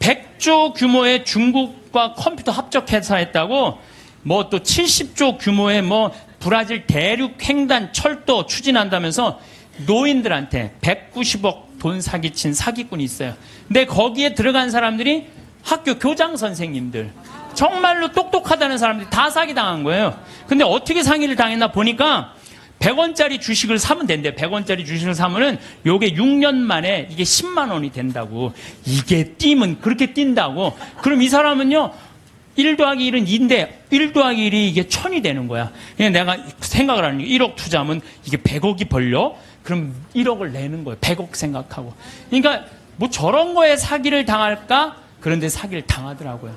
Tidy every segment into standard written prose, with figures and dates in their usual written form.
100조 규모의 중국과 컴퓨터 합작 회사했다고 뭐 또 70조 규모의 뭐 브라질 대륙 횡단 철도 추진한다면서 노인들한테 190억 돈 사기친 사기꾼이 있어요. 근데 거기에 들어간 사람들이 학교 교장 선생님들, 정말로 똑똑하다는 사람들이 다 사기당한 거예요. 근데 어떻게 사기를 당했나 보니까 100원짜리 주식을 사면 된대. 100원짜리 주식을 사면은 요게 6년 만에 이게 10만 원이 된다고. 이게 뛰면 그렇게 뛴다고. 그럼 이 사람은요, 1 더하기 1은 2인데 1 더하기 1이 이게 1000이 되는 거야. 그냥 내가 생각을 하는 게 1억 투자하면 이게 100억이 벌려? 그럼 1억을 내는 거예요. 100억 생각하고. 그러니까 뭐 저런 거에 사기를 당할까? 그런데 사기를 당하더라고요.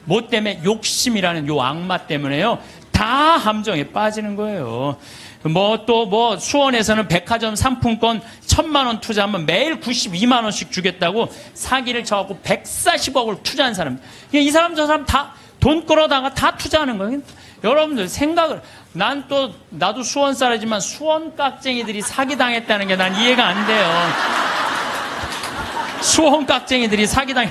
뭐 때문에? 욕심이라는 요 악마 때문에요. 다 함정에 빠지는 거예요. 뭐 수원에서는 백화점 상품권 1000만 원 투자하면 매일 92만 원씩 주겠다고 사기를 쳐갖고 140억을 투자한 사람. 이 사람 저 사람 다 돈 끌어다가 다 투자하는 거예요. 여러분들 생각을, 나도 수원 사람이지만 수원 깍쟁이들이 사기당했다는 게 난 이해가 안 돼요. 수원 깍쟁이들이 사기당.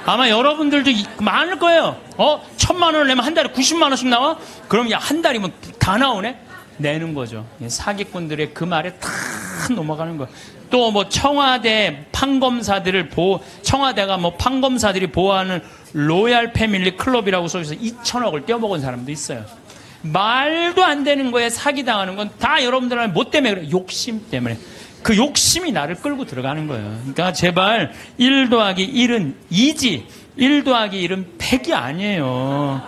아마 여러분들도 많을 거예요. 1000만 원을 내면 한 달에 90만 원씩 나와? 그럼 야, 한 달이면 다 나오네? 내는 거죠. 사기꾼들의 그 말에 다 넘어가는 거예요. 또 뭐 청와대 판검사들을 청와대가 뭐 판검사들이 보호하는 로얄 패밀리 클럽이라고 써서 2천억을 떼어먹은 사람도 있어요. 말도 안 되는 거에 사기당하는 건 다 여러분들은 뭐 때문에 그래? 욕심 때문에. 그 욕심이 나를 끌고 들어가는 거예요. 그러니까 제발 1 더하기 1은 2지 1 더하기 1은 100이 아니에요.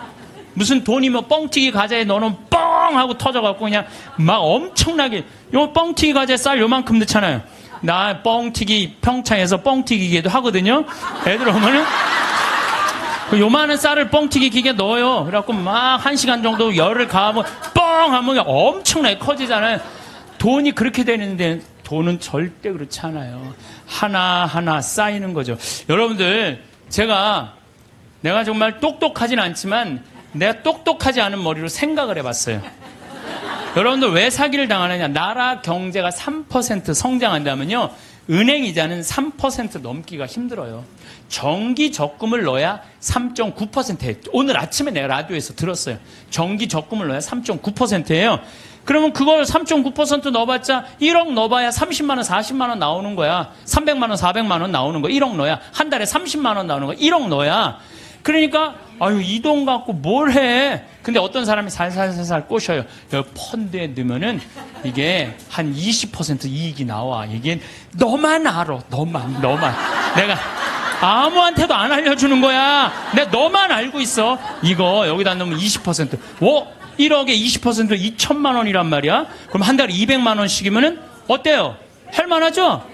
무슨 돈이 뭐 뻥튀기 과자에 넣어놓으면 뻥 하고 터져갖고 그냥 막 엄청나게, 요 뻥튀기 과자에 쌀 요만큼 넣잖아요. 나 뻥튀기 평창에서 뻥튀기 기계도 하거든요. 애들 오면은 요만한 쌀을 뻥튀기 기계에 넣어요. 그래갖고 막 1시간 정도 열을 가하면 뻥 하면 엄청나게 커지잖아요. 돈이 그렇게 되는데 돈은 절대 그렇지 않아요. 하나하나 쌓이는 거죠. 여러분들, 내가 정말 똑똑하진 않지만 내가 똑똑하지 않은 머리로 생각을 해봤어요. 여러분들 왜 사기를 당하느냐? 나라 경제가 3% 성장한다면요, 은행 이자는 3% 넘기가 힘들어요. 정기 적금을 넣어야 3.9%예요. 오늘 아침에 내가 라디오에서 들었어요. 정기 적금을 넣어야 3.9%예요. 그러면 그걸 3.9% 넣어봤자 1억 넣어봐야 30만 원, 40만 원 나오는 거야. 300만 원, 400만 원 나오는 거야. 1억 넣어야. 한 달에 30만 원 나오는 거야. 1억 넣어야. 그러니까 이 돈 갖고 뭘 해? 근데 어떤 사람이 살살살살 꼬셔요. 여기 펀드에 넣으면은 이게 한 20% 이익이 나와. 이게 너만 알아. 너만. 내가 아무한테도 안 알려주는 거야. 내가 너만 알고 있어. 이거 여기다 넣으면 20%. 1억에 20% 2천만 원이란 말이야. 그럼 한 달에 200만 원씩이면은 어때요? 할만하죠?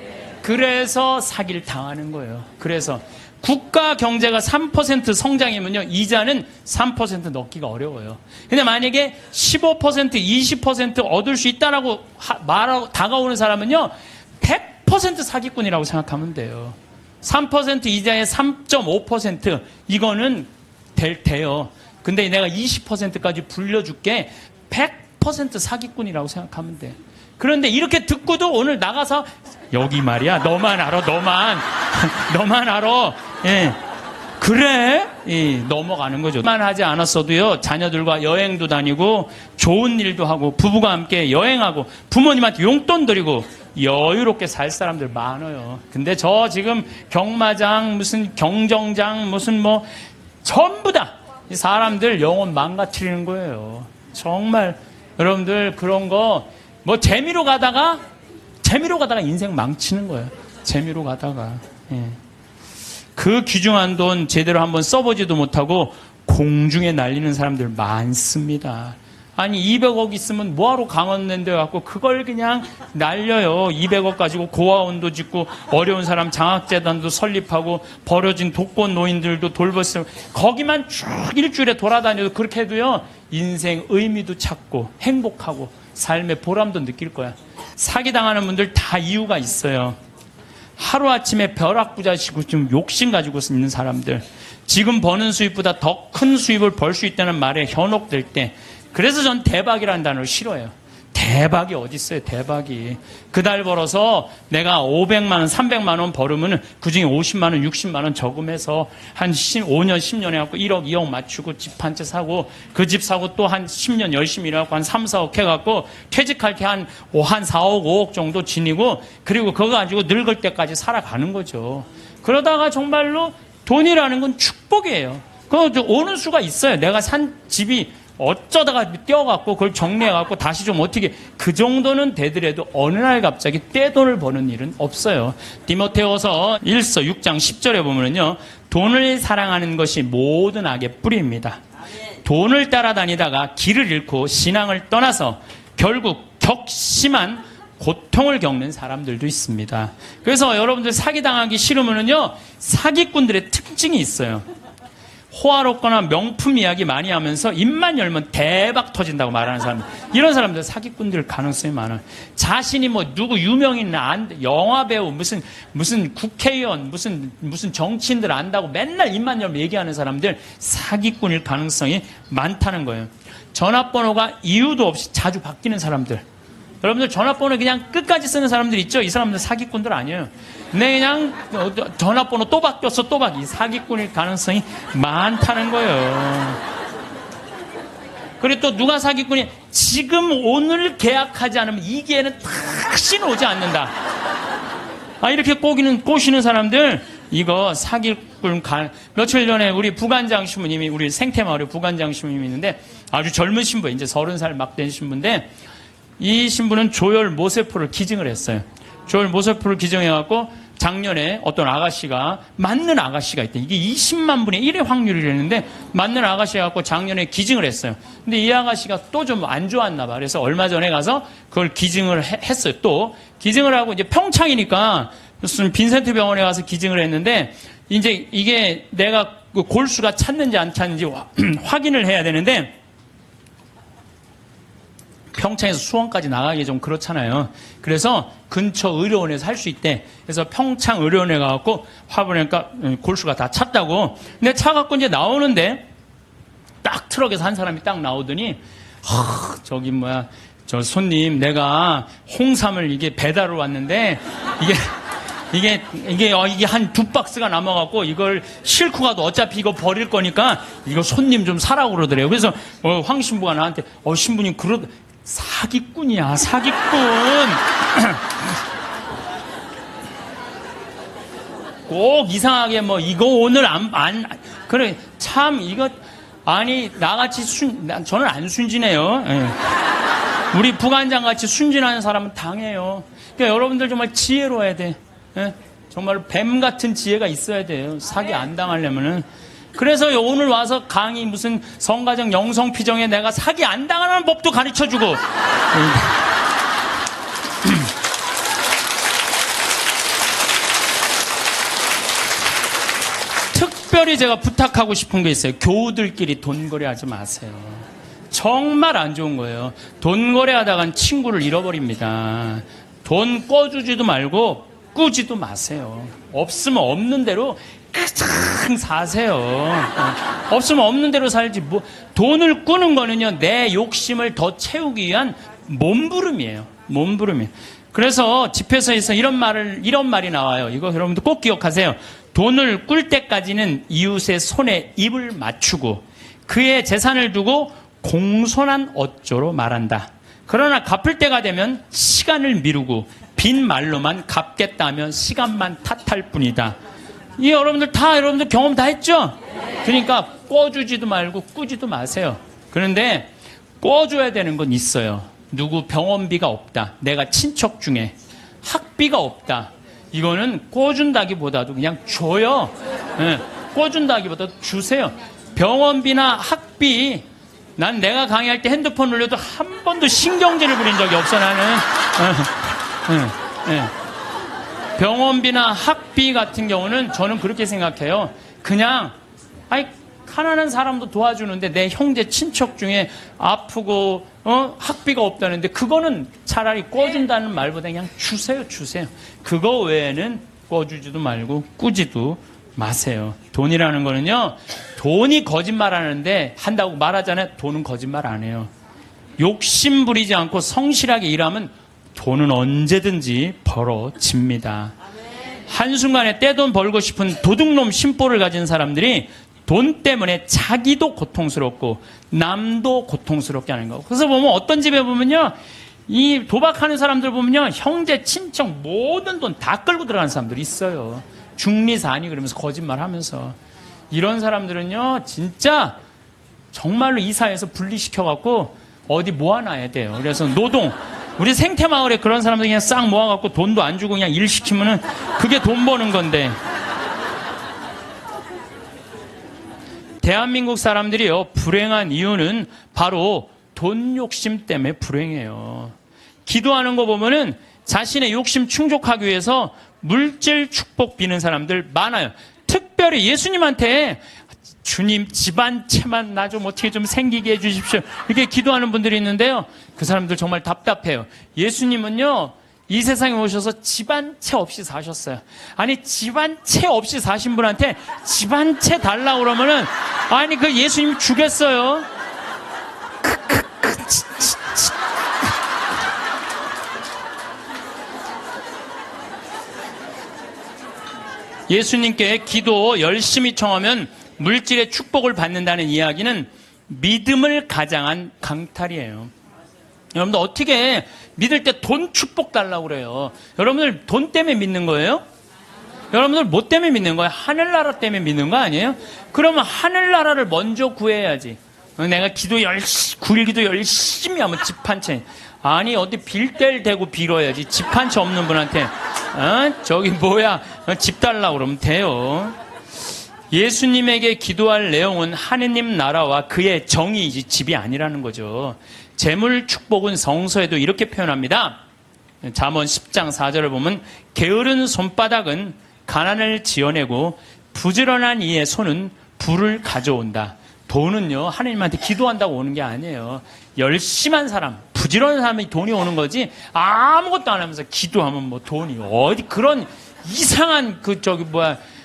그래서 사기를 당하는 거예요. 그래서 국가 경제가 3% 성장이면요, 이자는 3% 넣기가 어려워요. 근데 만약에 15%, 20% 얻을 수 있다라고 말하고 다가오는 사람은요, 100% 사기꾼이라고 생각하면 돼요. 3% 이자에 3.5% 이거는 돼요. 근데 내가 20%까지 불려줄게. 100% 사기꾼이라고 생각하면 돼. 그런데 이렇게 듣고도 오늘 나가서 여기 말이야, 너만 알아. 너만 알아. 예. 그래? 넘어가는 거죠. 만 하지 않았어도요, 자녀들과 여행도 다니고 좋은 일도 하고 부부가 함께 여행하고 부모님한테 용돈 드리고 여유롭게 살 사람들 많아요. 근데 저 지금 경마장, 무슨 경정장, 무슨 뭐 전부 다 이 사람들 영혼 망가뜨리는 거예요. 정말 여러분들 그런 거 뭐 재미로 가다가 인생 망치는 거예요. 재미로 가다가. 예. 그 귀중한 돈 제대로 한번 써보지도 못하고 공중에 날리는 사람들 많습니다. 아니 200억 있으면 뭐하러 강원랜드 갖고 그걸 그냥 날려요. 200억 가지고 고아원도 짓고 어려운 사람 장학재단도 설립하고 버려진 독거 노인들도 돌보고 거기만 쭉 일주일에 돌아다녀도 그렇게 해도요, 인생 의미도 찾고 행복하고 삶의 보람도 느낄 거야. 사기당하는 분들 다 이유가 있어요. 하루아침에 벼락부자시고 좀 욕심 가지고 있는 사람들, 지금 버는 수입보다 더 큰 수입을 벌 수 있다는 말에 현혹될 때, 그래서 전 대박이라는 단어를 싫어해요. 대박이 어디 있어요, 대박이. 그 달 벌어서 내가 500만 원, 300만 원 벌으면 그중에 50만 원, 60만 원 저금해서 한 5년, 10년 해갖고 1억, 2억 맞추고 집 한 채 사고 그 집 사고 또 한 10년 열심히 일해갖고 한 3, 4억 해갖고 퇴직할 때 한 4억, 5억 정도 지니고 그리고 그거 가지고 늙을 때까지 살아가는 거죠. 그러다가 정말로 돈이라는 건 축복이에요. 그거 오는 수가 있어요. 내가 산 집이 어쩌다가 떼어갖고 그걸 정리해갖고 다시 좀 어떻게 그 정도는 되더라도 어느 날 갑자기 떼돈을 버는 일은 없어요. 디모데후서 1서 6장 10절에 보면요, 돈을 사랑하는 것이 모든 악의 뿌리입니다. 돈을 따라다니다가 길을 잃고 신앙을 떠나서 결국 격심한 고통을 겪는 사람들도 있습니다. 그래서 여러분들 사기당하기 싫으면요, 사기꾼들의 특징이 있어요. 호화롭거나 명품 이야기 많이 하면서 입만 열면 대박 터진다고 말하는 사람, 이런 사람들 사기꾼들 가능성이 많아요. 자신이 뭐 누구 유명인 영화배우 무슨 국회의원 무슨 정치인들 안다고 맨날 입만 열면 얘기하는 사람들 사기꾼일 가능성이 많다는 거예요. 전화번호가 이유도 없이 자주 바뀌는 사람들, 여러분들 전화번호 그냥 끝까지 쓰는 사람들 있죠? 이 사람들 사기꾼들 아니에요. 근데 그냥 전화번호 또 바뀌었어, 또 바뀌어. 이 사기꾼일 가능성이 많다는 거예요. 그리고 또 누가 사기꾼이 지금 오늘 계약하지 않으면 이 기회는 다시 오지 않는다. 이렇게 꼬시는 사람들, 이거 사기꾼 며칠 전에 우리 부관장 신부님이, 우리 생태마을에 부관장 신부님이 있는데 아주 젊은 신부, 이제 30살 막 된 신부인데, 이 신부는 조혈 모세포를 기증을 했어요. 조혈 모세포를 기증해갖고 작년에 어떤 아가씨가, 맞는 아가씨가 있대. 이게 20만 분의 1의 확률이라는데 맞는 아가씨가 갖고 작년에 기증을 했어요. 근데 이 아가씨가 또 좀 안 좋았나 봐. 그래서 얼마 전에 가서 그걸 기증을 했어요. 또 기증을 하고 이제 평창이니까 무슨 빈센트 병원에 가서 기증을 했는데, 이제 이게 내가 그 골수가 찼는지 안 찼는지 확인을 해야 되는데, 평창에서 수원까지 나가기 좀 그렇잖아요. 그래서 근처 의료원에서 할 수 있대. 그래서 평창 의료원에 가갖고 화보니까 골수가 다 찼다고. 근데 차 갖고 이제 나오는데 딱 트럭에서 한 사람이 딱 나오더니, 저기 저 손님, 내가 홍삼을 이게 배달을 왔는데 이게 한 2박스가 남아갖고 이걸 싣고 가도 어차피 이거 버릴 거니까 이거 손님 좀 사라고 그러더래요. 그래서 황 신부가 나한테 신부님 사기꾼이야, 사기꾼. 꼭 이상하게 이거 오늘 그래, 참, 이거, 아니, 나같이 저는 안 순진해요. 예. 우리 부관장 같이 순진한 사람은 당해요. 그러니까 여러분들 정말 지혜로워야 돼. 예? 정말 뱀 같은 지혜가 있어야 돼요. 사기 안 당하려면은. 그래서 오늘 와서 강의 무슨 성가정 영성피정에 내가 사기 안 당하는 법도 가르쳐주고. 특별히 제가 부탁하고 싶은 게 있어요. 교우들끼리 돈거래하지 마세요. 정말 안 좋은 거예요. 돈거래하다간 친구를 잃어버립니다. 돈 꿔주지도 말고 꾸지도 마세요. 없으면 없는 대로 그냥 사세요. 없으면 없는 대로 살지. 돈을 꾸는 거는요, 내 욕심을 더 채우기 위한 몸부림이에요. 몸부림이에요. 그래서 집회서에서 이런 말이 나와요. 이거 여러분들 꼭 기억하세요. 돈을 꿀 때까지는 이웃의 손에 입을 맞추고 그의 재산을 두고 공손한 어조로 말한다. 그러나 갚을 때가 되면 시간을 미루고 빈 말로만 갚겠다면 시간만 탓할 뿐이다. 이 여러분들 경험 다 했죠? 그러니까 꿔주지도 말고 꾸지도 마세요. 그런데 꿔줘야 되는 건 있어요. 누구 병원비가 없다. 내가 친척 중에 학비가 없다. 이거는 꿔준다기보다도 그냥 줘요. 네, 꿔준다기보다도 주세요. 병원비나 학비, 난 내가 강의할 때 핸드폰 울려도 한 번도 신경질을 부린 적이 없어, 나는. 병원비나 학비 같은 경우는 저는 그렇게 생각해요. 그냥 가난한 사람도 도와주는데 내 형제 친척 중에 아프고 학비가 없다는데 그거는 차라리 꿔준다는 말보다 그냥 주세요. 그거 외에는 꿔주지도 말고 꾸지도 마세요. 돈이라는 거는요, 돈이 거짓말하는데 한다고 말하잖아요. 돈은 거짓말 안 해요. 욕심 부리지 않고 성실하게 일하면 돈은 언제든지 벌어집니다. 한순간에 떼돈 벌고 싶은 도둑놈 심보를 가진 사람들이 돈 때문에 자기도 고통스럽고 남도 고통스럽게 하는 거. 그래서 보면 어떤 집에 보면요, 이 도박하는 사람들 보면요, 형제, 친척 모든 돈 다 끌고 들어가는 사람들이 있어요. 중리사니 그러면서 거짓말하면서. 이런 사람들은요, 진짜 정말로 이 사회에서 분리시켜갖고 어디 모아놔야 돼요. 그래서 노동, 우리 생태마을에 그런 사람들 그냥 싹 모아갖고 돈도 안 주고 그냥 일 시키면은 그게 돈 버는 건데. 대한민국 사람들이요, 불행한 이유는 바로 돈 욕심 때문에 불행해요. 기도하는 거 보면은 자신의 욕심 충족하기 위해서 물질 축복 비는 사람들 많아요. 특별히 예수님한테 주님 집안채만 나 좀 어떻게 좀 생기게 해주십시오, 이렇게 기도하는 분들이 있는데요, 그 사람들 정말 답답해요. 예수님은요, 이 세상에 오셔서 집안채 없이 사셨어요. 아니, 집안채 없이 사신 분한테 집안채 달라고 그러면은, 아니, 그 예수님 주겠어요? 예수님께 기도 열심히 청하면 물질의 축복을 받는다는 이야기는 믿음을 가장한 강탈이에요. 여러분들 어떻게 믿을 때 돈 축복 달라고 그래요? 여러분들 돈 때문에 믿는 거예요? 여러분들 뭐 때문에 믿는 거예요? 하늘나라 때문에 믿는 거 아니에요? 그러면 하늘나라를 먼저 구해야지. 내가 굴기도 열심히 하면 집 한 채. 아니, 어디 빌 뗄 대고 빌어야지. 집 한 채 없는 분한테 저기 뭐야, 집 달라고 그러면 돼요. 예수님에게 기도할 내용은 하느님 나라와 그의 정의이지 집이 아니라는 거죠. 재물 축복은 성서에도 이렇게 표현합니다. 잠언 10장 4절을 보면 게으른 손바닥은 가난을 지어내고 부지런한 이의 손은 부를 가져온다. 돈은요, 하느님한테 기도한다고 오는 게 아니에요. 열심한 사람, 부지런한 사람이 돈이 오는 거지, 아무것도 안 하면서 기도하면 뭐 돈이 어디, 그런 이상한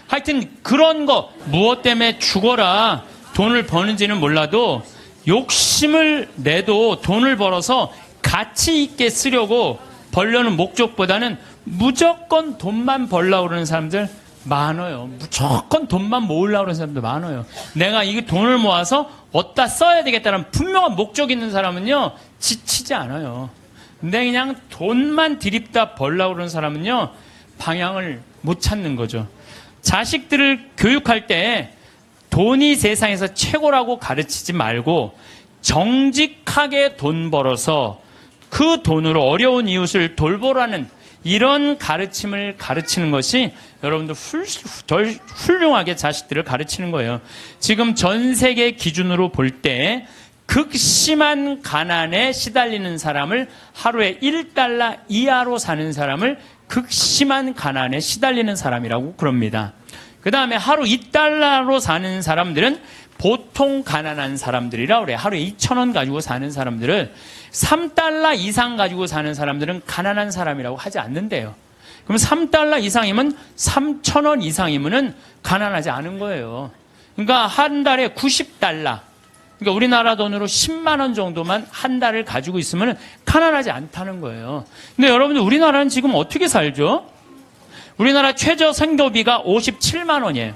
하여튼 그런 거, 무엇 때문에 죽어라 돈을 버는지는 몰라도 욕심을 내도 돈을 벌어서 가치 있게 쓰려고 벌려는 목적보다는 무조건 돈만 벌려고 그러는 사람들 많아요. 무조건 돈만 모으려고 그러는 사람들 많아요. 내가 이 돈을 모아서 어디다 써야 되겠다는 분명한 목적이 있는 사람은요, 지치지 않아요. 근데 그냥 돈만 들입다 벌려고 그러는 사람은요, 방향을 못 찾는 거죠. 자식들을 교육할 때 돈이 세상에서 최고라고 가르치지 말고 정직하게 돈 벌어서 그 돈으로 어려운 이웃을 돌보라는 이런 가르침을 가르치는 것이 여러분들 덜 훌륭하게 자식들을 가르치는 거예요. 지금 전 세계 기준으로 볼 때 극심한 가난에 시달리는 사람을, 하루에 1달러 이하로 사는 사람을 극심한 가난에 시달리는 사람이라고 그럽니다. 그 다음에 하루 2달러로 사는 사람들은 보통 가난한 사람들이라고 그래요. 하루에 2,000원 가지고 사는 사람들을 3달러 이상 가지고 사는 사람들은 가난한 사람이라고 하지 않는데요. 그럼 3달러 이상이면 3,000원 이상이면은 가난하지 않은 거예요. 그러니까 한 달에 90달러. 그러니까 우리나라 돈으로 10만 원 정도만 한 달을 가지고 있으면 가난하지 않다는 거예요. 근데 여러분들 우리나라는 지금 어떻게 살죠? 우리나라 최저 생계비가 57만 원이에요.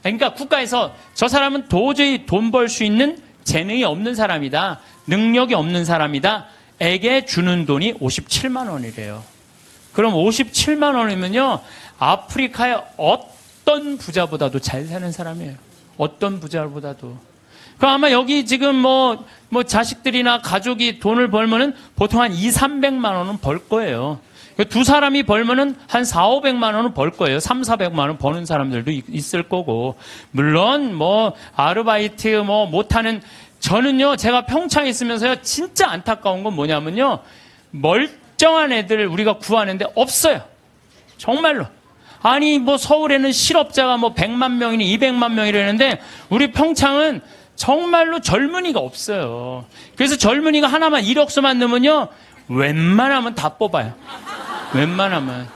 그러니까 국가에서 저 사람은 도저히 돈 벌 수 있는 재능이 없는 사람이다, 능력이 없는 사람이다 에게 주는 돈이 57만 원이래요. 그럼 57만 원이면요, 아프리카의 어떤 부자보다도 잘 사는 사람이에요. 어떤 부자보다도. 그럼 아마 여기 지금 뭐 자식들이나 가족이 돈을 벌면은 보통 한 200~300만 원은 벌 거예요. 두 사람이 벌면은 한 400~500만 원은 벌 거예요. 300~400만 원 버는 사람들도 있을 거고. 물론 뭐 아르바이트 못하는, 저는요, 제가 평창에 있으면서요, 진짜 안타까운 건 뭐냐면요, 멀쩡한 애들 우리가 구하는데 없어요. 정말로. 아니 서울에는 실업자가 100만 명이니 200만 명이라는데 우리 평창은 정말로 젊은이가 없어요. 그래서 젊은이가 하나만 이력서만 넣으면요, 웬만하면 다 뽑아요. 웬만하면.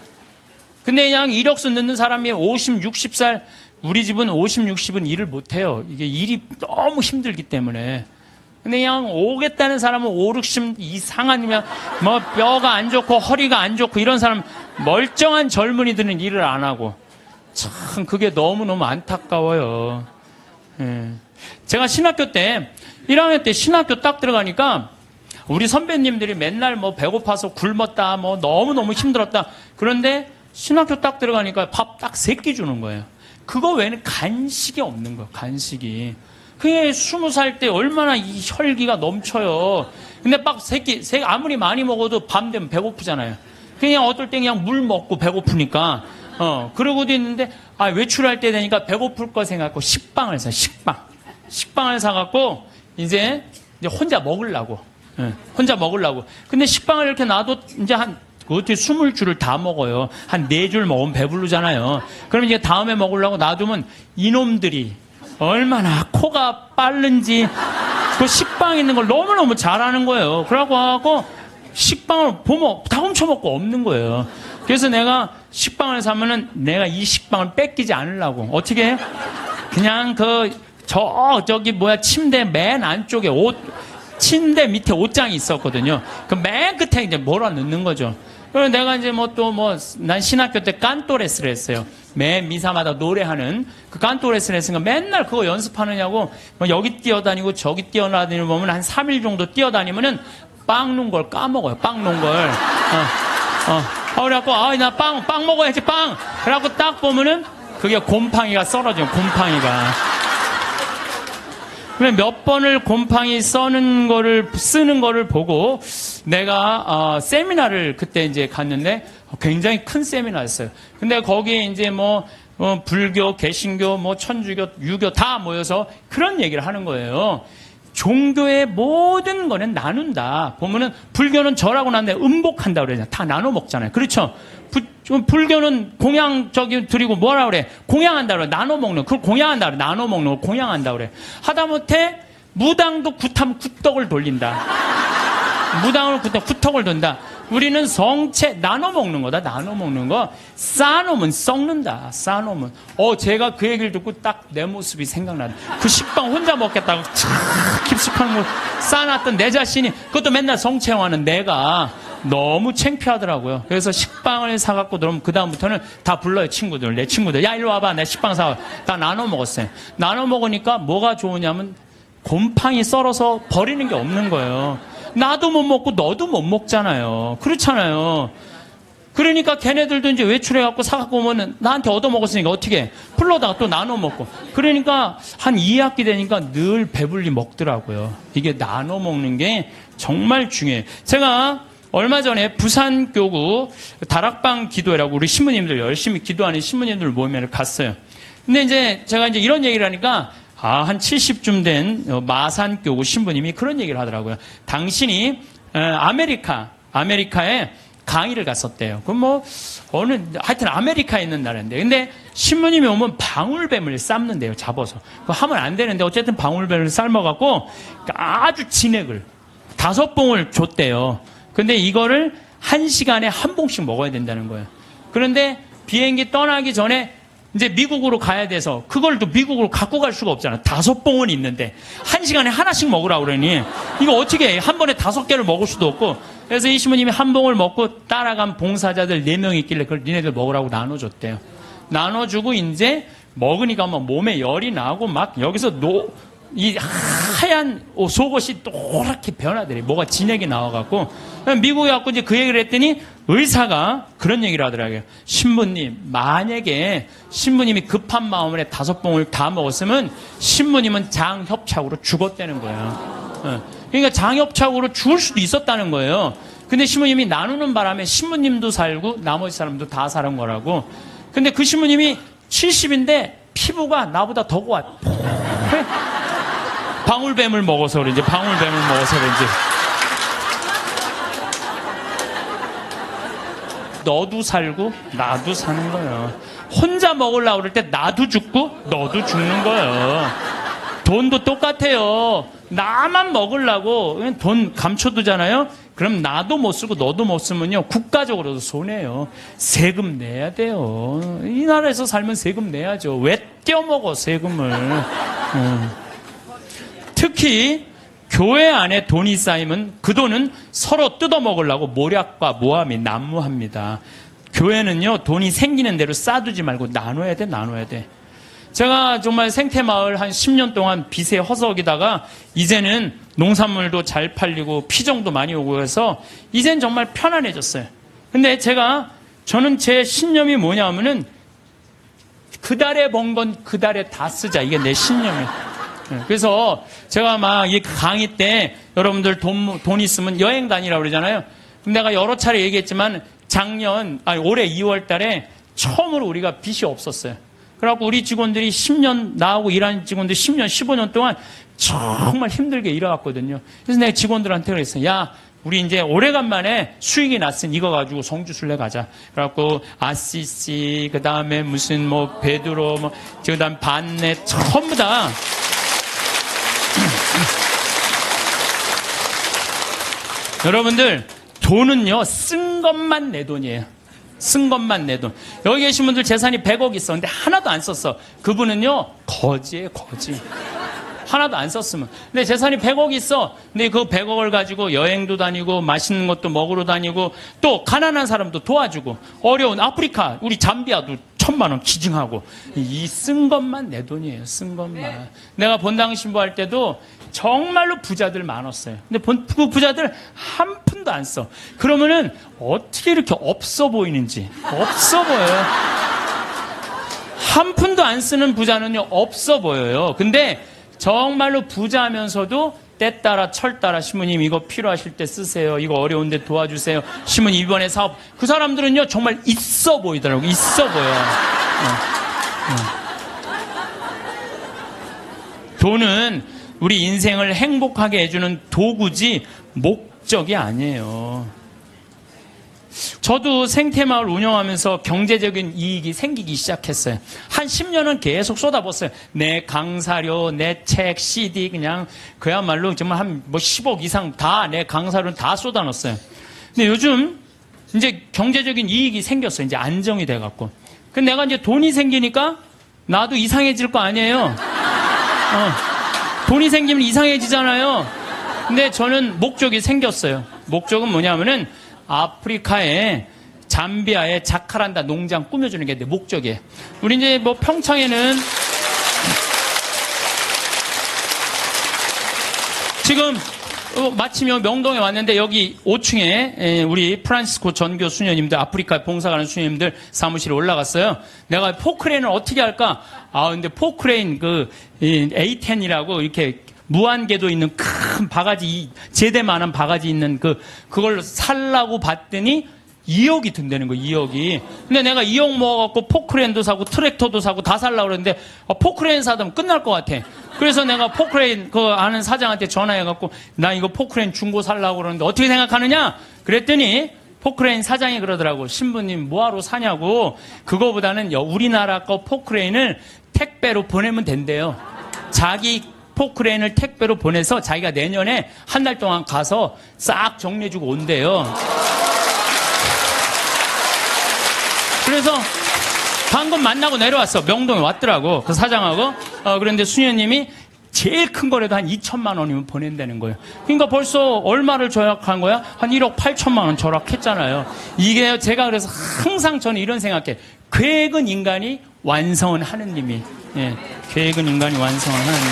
근데 그냥 이력서 넣는 사람이 50, 60살, 우리 집은 50, 60은 일을 못해요. 이게 일이 너무 힘들기 때문에. 근데 그냥 오겠다는 사람은 5, 60 이상하면 뭐 뼈가 안 좋고 허리가 안 좋고 이런 사람 멀쩡한 젊은이들은 일을 안 하고 참 그게 너무너무 안타까워요. 예. 제가 신학교 때 1학년 때 신학교 딱 들어가니까 우리 선배님들이 맨날 뭐 배고파서 굶었다 뭐 너무너무 힘들었다. 그런데 신학교 딱 들어가니까 밥 딱 3끼 주는 거예요. 그거 외에는 간식이 없는 거예요. 간식이. 그게 20살 때 얼마나 이 혈기가 넘쳐요. 근데 밥 3끼 아무리 많이 먹어도 밤 되면 배고프잖아요. 그냥 어떨 때 그냥 물 먹고 배고프니까 그러고도 있는데 외출할 때 되니까 배고플 거 생각하고 식빵을 사요. 식빵을 사갖고 이제 혼자 먹으려고. 혼자 먹으려고. 근데 식빵을 이렇게 놔도 이제 어떻게 20줄을 다 먹어요. 한 4줄 먹으면 배부르잖아요. 그럼 이제 다음에 먹으려고 놔두면 이놈들이 얼마나 코가 빠른지 그 식빵 있는 걸 너무너무 잘하는 거예요. 그러고 하고 식빵을 보면 다 훔쳐먹고 없는 거예요. 그래서 내가 식빵을 사면은 내가 이 식빵을 뺏기지 않으려고 어떻게 해요? 그냥 침대 맨 안쪽에 침대 밑에 옷장이 있었거든요. 그 맨 끝에 이제 넣는 거죠. 그래서 내가 이제 난 신학교 때 깐토레스를 했어요. 매 미사마다 노래하는 그 깐토레스를 했으니까 맨날 그거 연습하느냐고 여기 뛰어다니고 저기 뛰어다니고 보면 한 3일 정도 뛰어다니면은 빵 놓은 걸 까먹어요. 빵 놓은 걸. 그래갖고, 나 빵 먹어야지, 빵! 그래갖고 딱 보면은 그게 곰팡이가 썰어져요. 곰팡이가. 그래 몇 번을 곰팡이 쓰는 거를 보고 내가 세미나를 그때 이제 갔는데 굉장히 큰 세미나였어요. 근데 거기에 이제 불교, 개신교, 천주교, 유교 다 모여서 그런 얘기를 하는 거예요. 종교의 모든 거는 나눈다. 보면은 불교는 절하고 난 다음에 음복한다 그러잖아요. 다 나눠 먹잖아요. 그렇죠? 불교는 공양 드리고 뭐라 그래? 공양한다 그래. 나눠 먹는. 그걸 공양한다 그래. 나눠 먹는 걸 공양한다 그래. 하다못해 무당도 굿떡을 돌린다. 무당을 굿떡을 돈다. 우리는 성체 나눠 먹는 거다. 나눠 먹는 거. 쌓아놓으면 썩는다. 쌓아놓으면. 제가 그 얘기를 듣고 딱 내 모습이 생각나네. 그 식빵 혼자 먹겠다고 깊숙한 걸 쌓아놨던 내 자신이 그것도 맨날 성체화하는 내가 너무 창피하더라고요. 그래서 식빵을 사갖고 그럼 그 다음부터는 다 불러요. 친구들. 내 친구들. 야 일로 와봐. 내 식빵 사와. 다 나눠 먹었어요. 나눠 먹으니까 뭐가 좋으냐면 곰팡이 썰어서 버리는 게 없는 거예요. 나도 못 먹고 너도 못 먹잖아요. 그렇잖아요. 그러니까 걔네들도 이제 외출해갖고 사갖고 오면은 나한테 얻어먹었으니까 어떻게 해? 풀러다가 또 나눠 먹고. 그러니까 한 2학기 되니까 늘 배불리 먹더라고요. 이게 나눠 먹는 게 정말 중요해요. 제가 얼마 전에 부산교구 다락방 기도회라고 우리 신부님들 열심히 기도하는 신부님들 모임에 갔어요. 근데 이제 제가 이제 이런 얘기를 하니까 한 70쯤 된 마산교구 신부님이 그런 얘기를 하더라고요. 당신이 아메리카에 강의를 갔었대요. 그럼 하여튼 아메리카에 있는 나라인데. 근데 신부님이 오면 방울뱀을 삶는데요. 잡아서. 그거 하면 안 되는데 어쨌든 방울뱀을 삶아갖고 아주 진액을 5봉을 줬대요. 근데 이거를 1시간에 한 봉씩 먹어야 된다는 거예요. 그런데 비행기 떠나기 전에 이제 미국으로 가야 돼서 그걸 또 미국으로 갖고 갈 수가 없잖아. 5봉은 있는데 1시간에 하나씩 먹으라고 그러니 이거 어떻게 해? 한 번에 5개를 먹을 수도 없고. 그래서 이 신부님이 한 봉을 먹고 따라간 봉사자들 4명 있길래 그걸 니네들 먹으라고 나눠줬대요. 나눠주고 이제 먹으니까 막 몸에 열이 나고 막 여기서 이 하얀 속옷이 노랗게 변하더래. 뭐가 진액이 나와갖고. 미국에 갖고 이제 그 얘기를 했더니 의사가 그런 얘기를 하더라고요. 신부님, 만약에 신부님이 급한 마음에 5봉을 다 먹었으면 신부님은 장협착으로 죽었다는 거예요. 그러니까 장협착으로 죽을 수도 있었다는 거예요. 근데 신부님이 나누는 바람에 신부님도 살고 나머지 사람도 다 사는 거라고. 근데 그 신부님이 70인데 피부가 나보다 더 고와. 방울뱀을 먹어서 그런지 너도 살고 나도 사는 거예요. 혼자 먹으려고 그럴 때 나도 죽고 너도 죽는 거예요. 돈도 똑같아요. 나만 먹으려고 돈 감춰두잖아요. 그럼 나도 못 쓰고 너도 못 쓰면요 국가적으로도 손해요. 세금 내야 돼요. 이 나라에서 살면 세금 내야죠. 왜 떼어먹어 세금을. 특히 교회 안에 돈이 쌓이면 그 돈은 서로 뜯어먹으려고 모략과 모함이 난무합니다. 교회는요, 돈이 생기는 대로 쌓아두지 말고 나눠야 돼. 제가 정말 생태마을 한 10년 동안 빚에 허석이다가 이제는 농산물도 잘 팔리고 피정도 많이 오고 해서 이젠 정말 편안해졌어요. 근데 저는 제 신념이 뭐냐면은 그 달에 번 건 그 달에 다 쓰자. 이게 내 신념이에요. 그래서 제가 막 이 강의 때 여러분들 돈 있으면 여행 다니라고 그러잖아요. 내가 여러 차례 얘기했지만 올해 2월 달에 처음으로 우리가 빚이 없었어요. 그래갖고 우리 직원들이 10년, 나하고 일하는 직원들 10년, 15년 동안 정말 힘들게 일해왔거든요. 그래서 내가 직원들한테 그랬어요. 야, 우리 이제 오래간만에 수익이 났으니 이거 가지고 성주순례 가자. 그래갖고 아시시, 그 다음에 무슨 베드로, 그 다음 반네, 전부 다. 여러분들, 돈은요, 쓴 것만 내 돈이에요. 쓴 것만 내 돈. 여기 계신 분들 재산이 100억 있어. 근데 하나도 안 썼어. 그분은요, 거지예요, 거지. 하나도 안 썼으면. 근데 재산이 100억 있어. 근데 그 100억을 가지고 여행도 다니고 맛있는 것도 먹으러 다니고 또 가난한 사람도 도와주고 어려운 아프리카, 우리 잠비아도 1,000만 원 기증하고 이 쓴 것만 내 돈이에요. 쓴 것만. 내가 본당 신부할 때도 정말로 부자들 많았어요. 근데 그 부자들 한 푼도 안 써. 그러면은 어떻게 이렇게 없어 보이는지. 없어 보여요. 한 푼도 안 쓰는 부자는요, 없어 보여요. 근데 정말로 부자면서도 때 따라 철 따라 신부님 이거 필요하실 때 쓰세요. 이거 어려운데 도와주세요. 신부님 이번에 사업. 그 사람들은요, 정말 있어 보이더라고요. 있어 보여요. 돈은 우리 인생을 행복하게 해주는 도구지 목적이 아니에요. 저도 생태마을 운영하면서 경제적인 이익이 생기기 시작했어요. 한 10년은 계속 쏟아붓었어요. 내 강사료, 내 책, CD 그냥 그야말로 정말 한 10억 이상 다 내 강사료는 다 쏟아넣었어요. 근데 요즘 이제 경제적인 이익이 생겼어요. 이제 안정이 돼갖고. 근데 내가 이제 돈이 생기니까 나도 이상해질 거 아니에요. 돈이 생기면 이상해지잖아요. 근데 저는 목적이 생겼어요. 목적은 뭐냐면은 아프리카에 잠비아에 자카란다 농장 꾸며주는 게 내 목적이에요. 우리 이제 평창에는 지금 마침 명동에 왔는데 여기 5층에 우리 프란시스코 전교 수녀님들, 아프리카 봉사가는 수녀님들 사무실에 올라갔어요. 내가 포크레인을 어떻게 할까? 근데 포크레인 A10이라고 이렇게 무한궤도 있는 큰 바가지, 제대만한 바가지 있는 그걸 살라고 봤더니 2억이 든다는 거예요, 2억이. 근데 내가 2억 모아갖고 포크레인도 사고 트랙터도 사고 다 살라고 그랬는데, 포크레인 사면 끝날 것 같아. 그래서 내가 포크레인 아는 사장한테 전화해갖고, 나 이거 포크레인 중고 살라고 그러는데 어떻게 생각하느냐? 그랬더니, 포크레인 사장이 그러더라고. 신부님 뭐하러 사냐고. 그거보다는 우리나라 거 포크레인을 택배로 보내면 된대요. 자기 포크레인을 택배로 보내서 자기가 내년에 한 달 동안 가서 싹 정리해주고 온대요. 그래서 방금 만나고 내려왔어. 명동에 왔더라고. 그 사장하고. 그런데 수녀님이 제일 큰 거라도 한 2천만 원이면 보낸다는 거예요. 그러니까 벌써 얼마를 절약한 거야? 한 1억 8천만 원 절약했잖아요. 이게 제가 그래서 항상 저는 이런 생각해. 계획은 인간이 완성은 하느님이. 예, 계획은 인간이 완성은 하느님.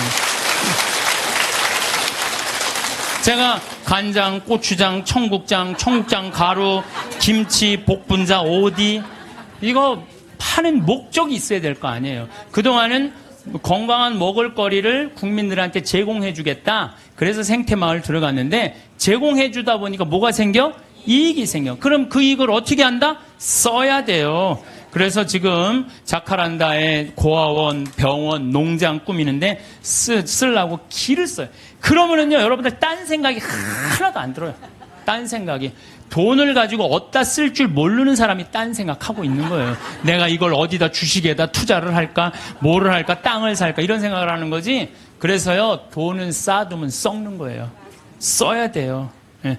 제가 간장, 고추장, 청국장 가루, 김치, 복분자, 오디 이거 파는 목적이 있어야 될 거 아니에요. 그동안은 건강한 먹을거리를 국민들한테 제공해 주겠다. 그래서 생태마을 들어갔는데 제공해 주다 보니까 뭐가 생겨? 이익이 생겨. 그럼 그 이익을 어떻게 한다? 써야 돼요. 그래서 지금 자카란다에 고아원, 병원, 농장 꾸미는데 쓰려고 길을 써요. 그러면은요, 여러분들 딴 생각이 하나도 안 들어요. 딴 생각이. 돈을 가지고 어디다 쓸 줄 모르는 사람이 딴 생각하고 있는 거예요. 내가 이걸 어디다 주식에다 투자를 할까, 뭐를 할까, 땅을 살까 이런 생각을 하는 거지. 그래서요, 돈은 쌓아두면 썩는 거예요. 써야 돼요. 예.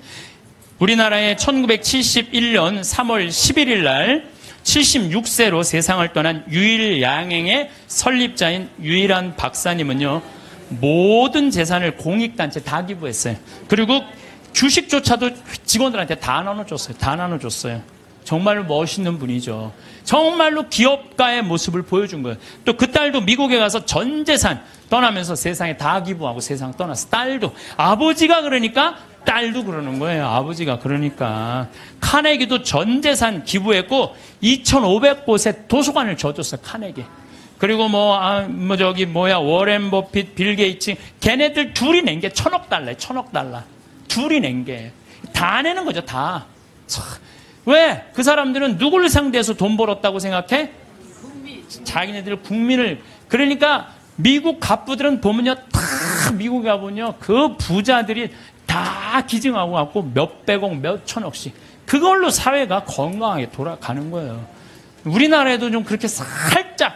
우리나라에 1971년 3월 11일 날 76세로 세상을 떠난 유일양행의 설립자인 유일한 박사님은요, 모든 재산을 공익단체 다 기부했어요. 그리고 주식조차도 직원들한테 다 나눠줬어요. 다 나눠줬어요. 정말로 멋있는 분이죠. 정말로 기업가의 모습을 보여준 거예요. 또 그 딸도 미국에 가서 전 재산 떠나면서 세상에 다 기부하고 세상 떠났어. 딸도. 아버지가 그러니까 딸도 그러는 거예요. 아버지가 그러니까. 카네기도 전 재산 기부했고 2,500곳에 도서관을 져줬어요. 카네기. 그리고 워렌 버핏, 빌 게이츠, 걔네들 둘이 낸 게 1,000억 달러예요. 1,000억 달러. 둘이 낸 게. 다 내는 거죠, 다. 왜? 그 사람들은 누구를 상대해서 돈 벌었다고 생각해? 자기네들 국민을. 그러니까 미국 갑부들은 보면요, 다 미국에 가보면요, 그 부자들이 다 기증하고 갖고 몇백억, 몇천억씩. 그걸로 사회가 건강하게 돌아가는 거예요. 우리나라에도 좀 그렇게 살짝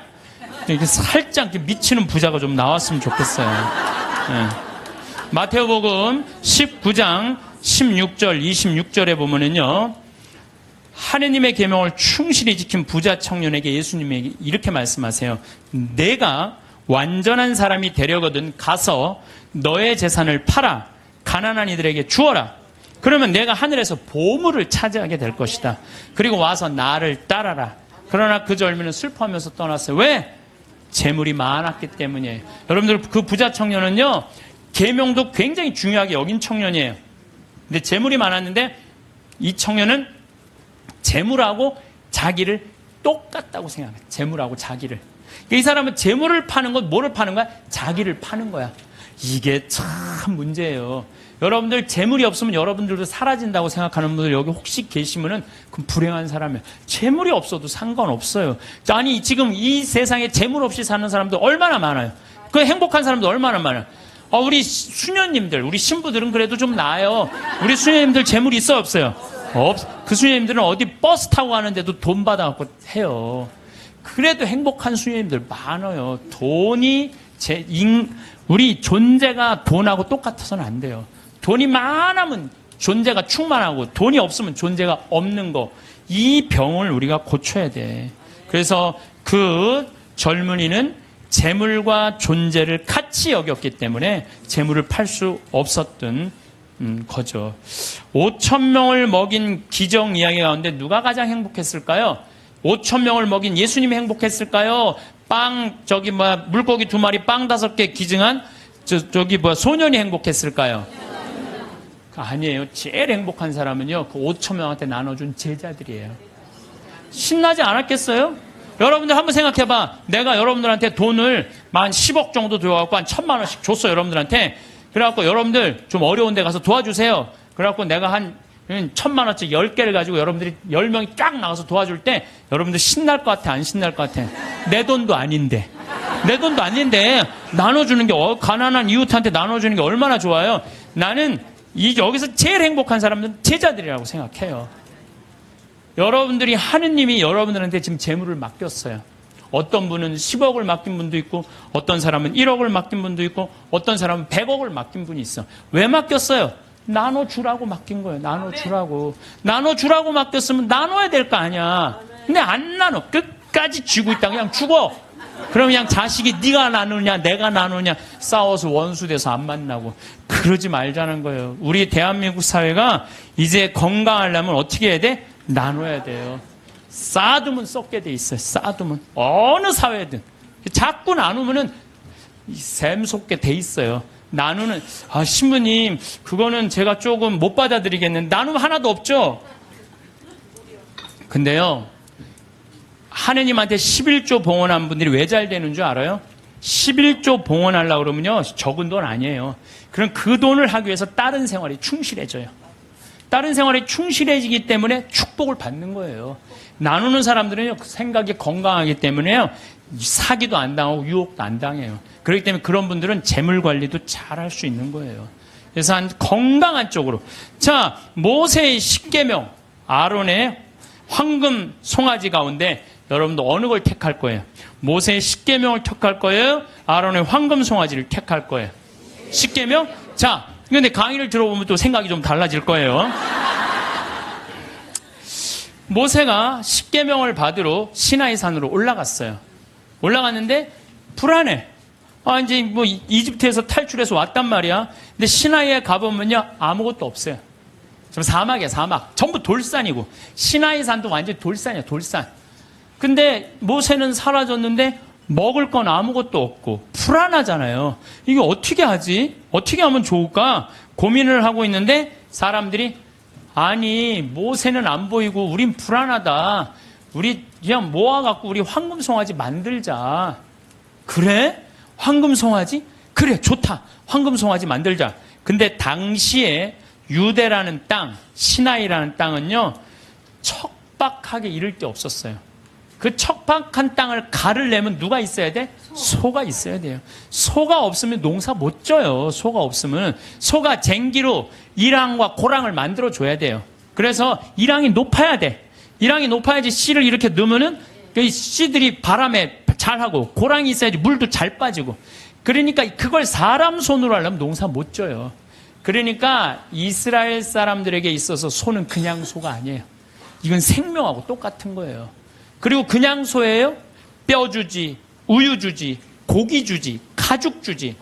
미치는 부자가 좀 나왔으면 좋겠어요. 네. 마태오복음 19장 16절, 26절에 보면은요, 하느님의 계명을 충실히 지킨 부자 청년에게 예수님에게 이렇게 말씀하세요. 내가 완전한 사람이 되려거든 가서 너의 재산을 팔아 가난한 이들에게 주어라. 그러면 내가 하늘에서 보물을 차지하게 될 것이다. 그리고 와서 나를 따라라. 그러나 그 젊은이는 슬퍼하면서 떠났어요. 왜? 재물이 많았기 때문이에요. 여러분들, 그 부자 청년은요, 계명도 굉장히 중요하게 여긴 청년이에요. 근데 재물이 많았는데 이 청년은 재물하고 자기를 똑같다고 생각해요. 재물하고 자기를. 이 사람은 재물을 파는 건 뭐를 파는 거야? 자기를 파는 거야. 이게 참 문제예요. 여러분들 재물이 없으면 여러분들도 사라진다고 생각하는 분들 여기 혹시 계시면은 그럼 불행한 사람이에요. 재물이 없어도 상관없어요. 아니 지금 이 세상에 재물 없이 사는 사람들 얼마나 많아요. 그 행복한 사람들 얼마나 많아요. 우리 수녀님들, 우리 신부들은 그래도 좀 나아요. 우리 수녀님들 재물이 있어요, 없어요? 그 수녀님들은 어디 버스 타고 가는데도 돈 받아갖고 해요. 그래도 행복한 수녀님들 많아요. 돈이 우리 존재가 돈하고 똑같아서는 안 돼요. 돈이 많으면 존재가 충만하고 돈이 없으면 존재가 없는 거. 이 병을 우리가 고쳐야 돼. 그래서 그 젊은이는 재물과 존재를 같이 여겼기 때문에 재물을 팔 수 없었던 거죠. 5,000명을 먹인 기적 이야기 가운데 누가 가장 행복했을까요? 5,000명을 먹인 예수님이 행복했을까요? 물고기 2마리 빵 5개 기증한 소년이 행복했을까요? 아니에요. 제일 행복한 사람은요, 그 5,000명한테 나눠준 제자들이에요. 신나지 않았겠어요? 여러분들 한번 생각해봐. 내가 여러분들한테 돈을 한 10억 정도 들어갖고 한 1,000만 원씩 줬어요, 여러분들한테. 그래갖고 여러분들 좀 어려운 데 가서 도와주세요. 그래갖고 내가 한 1,000만 원짜리 10개를 가지고 여러분들이 10명이 쫙 나가서 도와줄 때 여러분들 신날 것 같아, 안 신날 것 같아? 내 돈도 아닌데. 내 돈도 아닌데 나눠주는 게, 가난한 이웃한테 나눠주는 게 얼마나 좋아요. 나는 여기서 제일 행복한 사람들은 제자들이라고 생각해요. 여러분들이 하느님이 여러분들한테 지금 재물을 맡겼어요. 어떤 분은 10억을 맡긴 분도 있고, 어떤 사람은 1억을 맡긴 분도 있고, 어떤 사람은 100억을 맡긴 분이 있어. 왜 맡겼어요? 나눠주라고 맡긴 거예요. 나눠주라고. 나눠주라고 맡겼으면 나눠야 될 거 아니야. 근데 안 나눠. 끝까지 쥐고 있다. 그냥 죽어. 그럼 그냥 자식이 네가 나누냐 내가 나누냐 싸워서 원수돼서 안 만나고. 그러지 말자는 거예요. 우리 대한민국 사회가 이제 건강하려면 어떻게 해야 돼? 나눠야 돼요. 쌓아두면 썩게 돼 있어요. 쌓아두면. 어느 사회든. 자꾸 나누면은 샘솟게 돼 있어요. 나누는, 신부님, 그거는 제가 조금 못 받아들이겠는데, 나누면 하나도 없죠? 근데요, 하느님한테 11조 봉헌한 분들이 왜 잘 되는 줄 알아요? 11조 봉헌하려고 그러면요, 적은 돈 아니에요. 그럼 그 돈을 하기 위해서 다른 생활이 충실해져요. 다른 생활에 충실해지기 때문에 축복을 받는 거예요. 나누는 사람들은 생각이 건강하기 때문에요, 사기도 안 당하고 유혹도 안 당해요. 그렇기 때문에 그런 분들은 재물 관리도 잘 할 수 있는 거예요. 그래서 한 건강한 쪽으로. 자, 모세의 10계명, 아론의 황금 송아지 가운데 여러분도 어느 걸 택할 거예요? 모세의 10계명을 택할 거예요? 아론의 황금 송아지를 택할 거예요? 10계명? 자, 근데 강의를 들어보면 또 생각이 좀 달라질 거예요. 모세가 10계명을 받으러 시나이 산으로 올라갔어요. 올라갔는데 불안해. 이제 뭐 이집트에서 탈출해서 왔단 말이야. 근데 시나이에 가보면요, 아무것도 없어요. 지금 사막이야, 사막. 전부 돌산이고. 시나이 산도 완전히 돌산이야, 돌산. 근데 모세는 사라졌는데 먹을 건 아무것도 없고 불안하잖아요. 이게 어떻게 하지? 어떻게 하면 좋을까? 고민을 하고 있는데 사람들이 아니 모세는 안 보이고 우린 불안하다. 우리 그냥 모아갖고 우리 황금 송아지 만들자. 그래? 황금 송아지? 그래 좋다. 황금 송아지 만들자. 근데 당시에 유대라는 땅, 시나이라는 땅은요 척박하게 이를 데 없었어요. 그 척박한 땅을 가르려면 누가 있어야 돼? 소가 있어야 돼요. 소가 없으면 농사 못 져요. 소가 없으면. 소가 쟁기로 이랑과 고랑을 만들어 줘야 돼요. 그래서 이랑이 높아야 돼. 이랑이 높아야지 씨를 이렇게 넣으면은 이 씨들이 바람에 잘하고 고랑이 있어야지 물도 잘 빠지고. 그러니까 그걸 사람 손으로 하려면 농사 못 져요. 그러니까 이스라엘 사람들에게 있어서 소는 그냥 소가 아니에요. 이건 생명하고 똑같은 거예요. 그리고 그냥 소예요? 뼈 주지, 우유 주지, 고기 주지, 가죽 주지.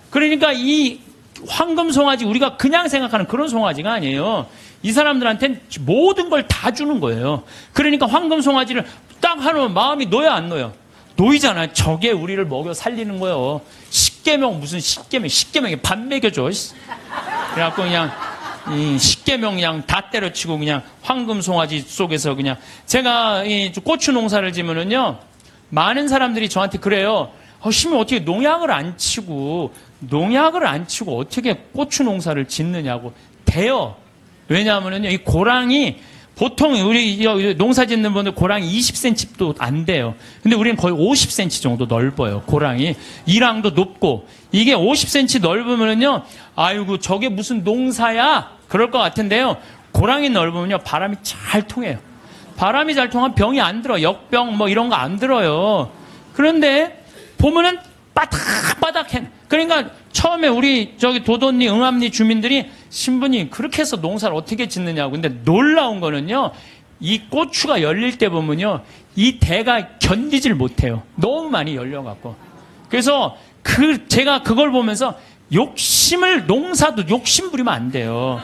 그러니까 이 황금 송아지 우리가 그냥 생각하는 그런 송아지가 아니에요. 이 사람들한테는 모든 걸 다 주는 거예요. 그러니까 황금 송아지를 딱 하면 마음이 놓여 안 놓여? 놓이잖아요. 저게 우리를 먹여 살리는 거예요. 십계명 무슨 십계명이 밥 먹여줘. 그래갖고 그냥 이 십계명 그냥 다 때려치고 그냥 황금 송아지 속에서 그냥 제가 이 고추 농사를 지면은요 많은 사람들이 저한테 그래요. 심은 어떻게 농약을 안 치고 어떻게 고추 농사를 짓느냐고. 돼요. 왜냐하면은요 이 고랑이 보통 우리 농사 짓는 분들 고랑이 20cm도 안 돼요. 근데 우리는 거의 50cm 정도 넓어요. 고랑이. 이랑도 높고. 이게 50cm 넓으면은요, 아이고, 저게 무슨 농사야? 그럴 것 같은데요. 고랑이 넓으면요, 바람이 잘 통해요. 바람이 잘 통하면 병이 안 들어. 역병 뭐 이런 거 안 들어요. 그런데 보면은 바닥바닥해. 그러니까 처음에 우리 도돈리, 응암리 주민들이 신부님 그렇게 해서 농사를 어떻게 짓느냐고. 근데 놀라운 거는요, 이 고추가 열릴 때 보면요, 이 대가 견디질 못해요. 너무 많이 열려갖고. 그래서 제가 그걸 보면서 농사도 욕심 부리면 안 돼요.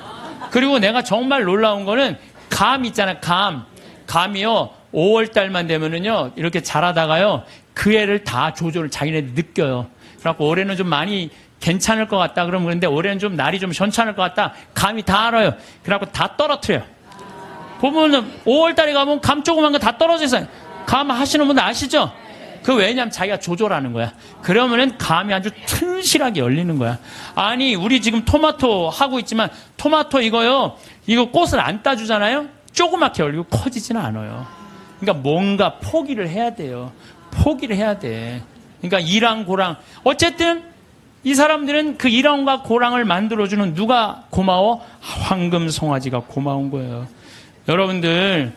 그리고 내가 정말 놀라운 거는 감 있잖아요, 감이요, 5월달만 되면은요, 이렇게 자라다가요, 그 애를 다 조절을 자기네들 느껴요. 그래갖고 올해는 좀 많이 괜찮을 것 같다. 그러면 그런데 올해는 좀 날이 좀 현찮을 것 같다. 감이 다 알아요. 그래갖고 다 떨어뜨려요. 보면은 5월달에 가면 감 조그만 거 다 떨어져 있어요. 감 하시는 분들 아시죠? 왜냐면 자기가 조절하는 거야. 그러면은 감이 아주 튼실하게 열리는 거야. 아니, 우리 지금 토마토 하고 있지만 토마토 이거 꽃을 안 따주잖아요? 조그맣게 열리고 커지지는 않아요. 그러니까 뭔가 포기를 해야 돼요. 포기를 해야 돼. 그러니까 이랑 고랑. 어쨌든 이 사람들은 그 이랑과 고랑을 만들어주는 누가 고마워? 황금 송아지가 고마운 거예요. 여러분들,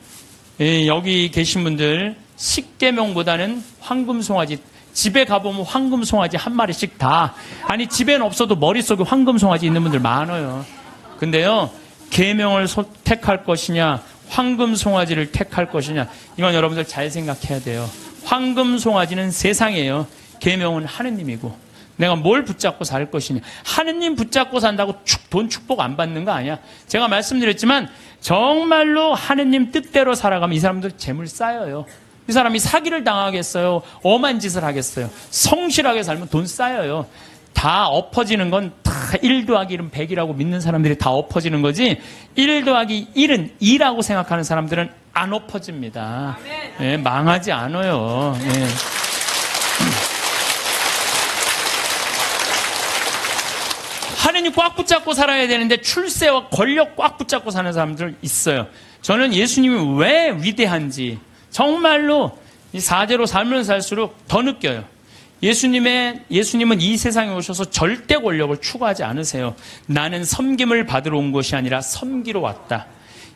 여기 계신 분들 십계명보다는 황금 송아지, 집에 가보면 황금 송아지 한 마리씩 다. 아니 집에는 없어도 머릿속에 황금 송아지 있는 분들 많아요. 근데요, 계명을 택할 것이냐 황금 송아지를 택할 것이냐, 이건 여러분들 잘 생각해야 돼요. 황금 송아지는 세상이에요. 계명은 하느님이고, 내가 뭘 붙잡고 살 것이냐. 하느님 붙잡고 산다고 돈 축복 안 받는 거 아니야. 제가 말씀드렸지만 정말로 하느님 뜻대로 살아가면 이 사람들 재물 쌓여요. 이 사람이 사기를 당하겠어요? 엄한 짓을 하겠어요? 성실하게 살면 돈 쌓여요. 다 엎어지는 건 다 1 더하기 1은 100이라고 믿는 사람들이 다 엎어지는 거지, 1 더하기 1은 2라고 생각하는 사람들은 안 엎어집니다. 예, 망하지 않아요. 예. 하느님 꽉 붙잡고 살아야 되는데 출세와 권력 꽉 붙잡고 사는 사람들 있어요. 저는 예수님이 왜 위대한지 정말로 이 4제로 살면 살수록 더 느껴요. 예수님은 이 세상에 오셔서 절대 권력을 추구하지 않으세요. 나는 섬김을 받으러 온 것이 아니라 섬기러 왔다.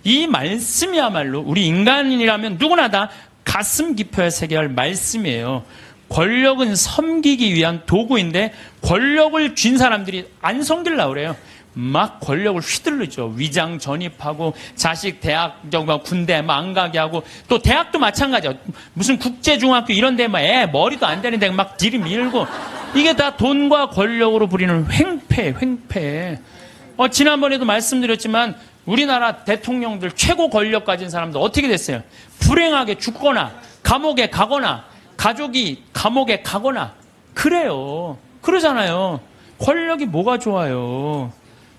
이 말씀이야말로 우리 인간이라면 누구나 다 가슴 깊어야 새겨야 할 말씀이에요. 권력은 섬기기 위한 도구인데 권력을 쥔 사람들이 안 섬기려고 그래요. 막 권력을 휘둘르죠. 위장 전입하고 자식 대학 군대 안 가게 하고, 또 대학도 마찬가지야. 무슨 국제중학교 이런 데 애 머리도 안 되는데 막 들이밀고 이게 다 돈과 권력으로 부리는 횡패. 지난번에도 말씀드렸지만 우리나라 대통령들 최고 권력 가진 사람들 어떻게 됐어요? 불행하게 죽거나 감옥에 가거나 가족이 감옥에 가거나 그래요. 그러잖아요. 권력이 뭐가 좋아요.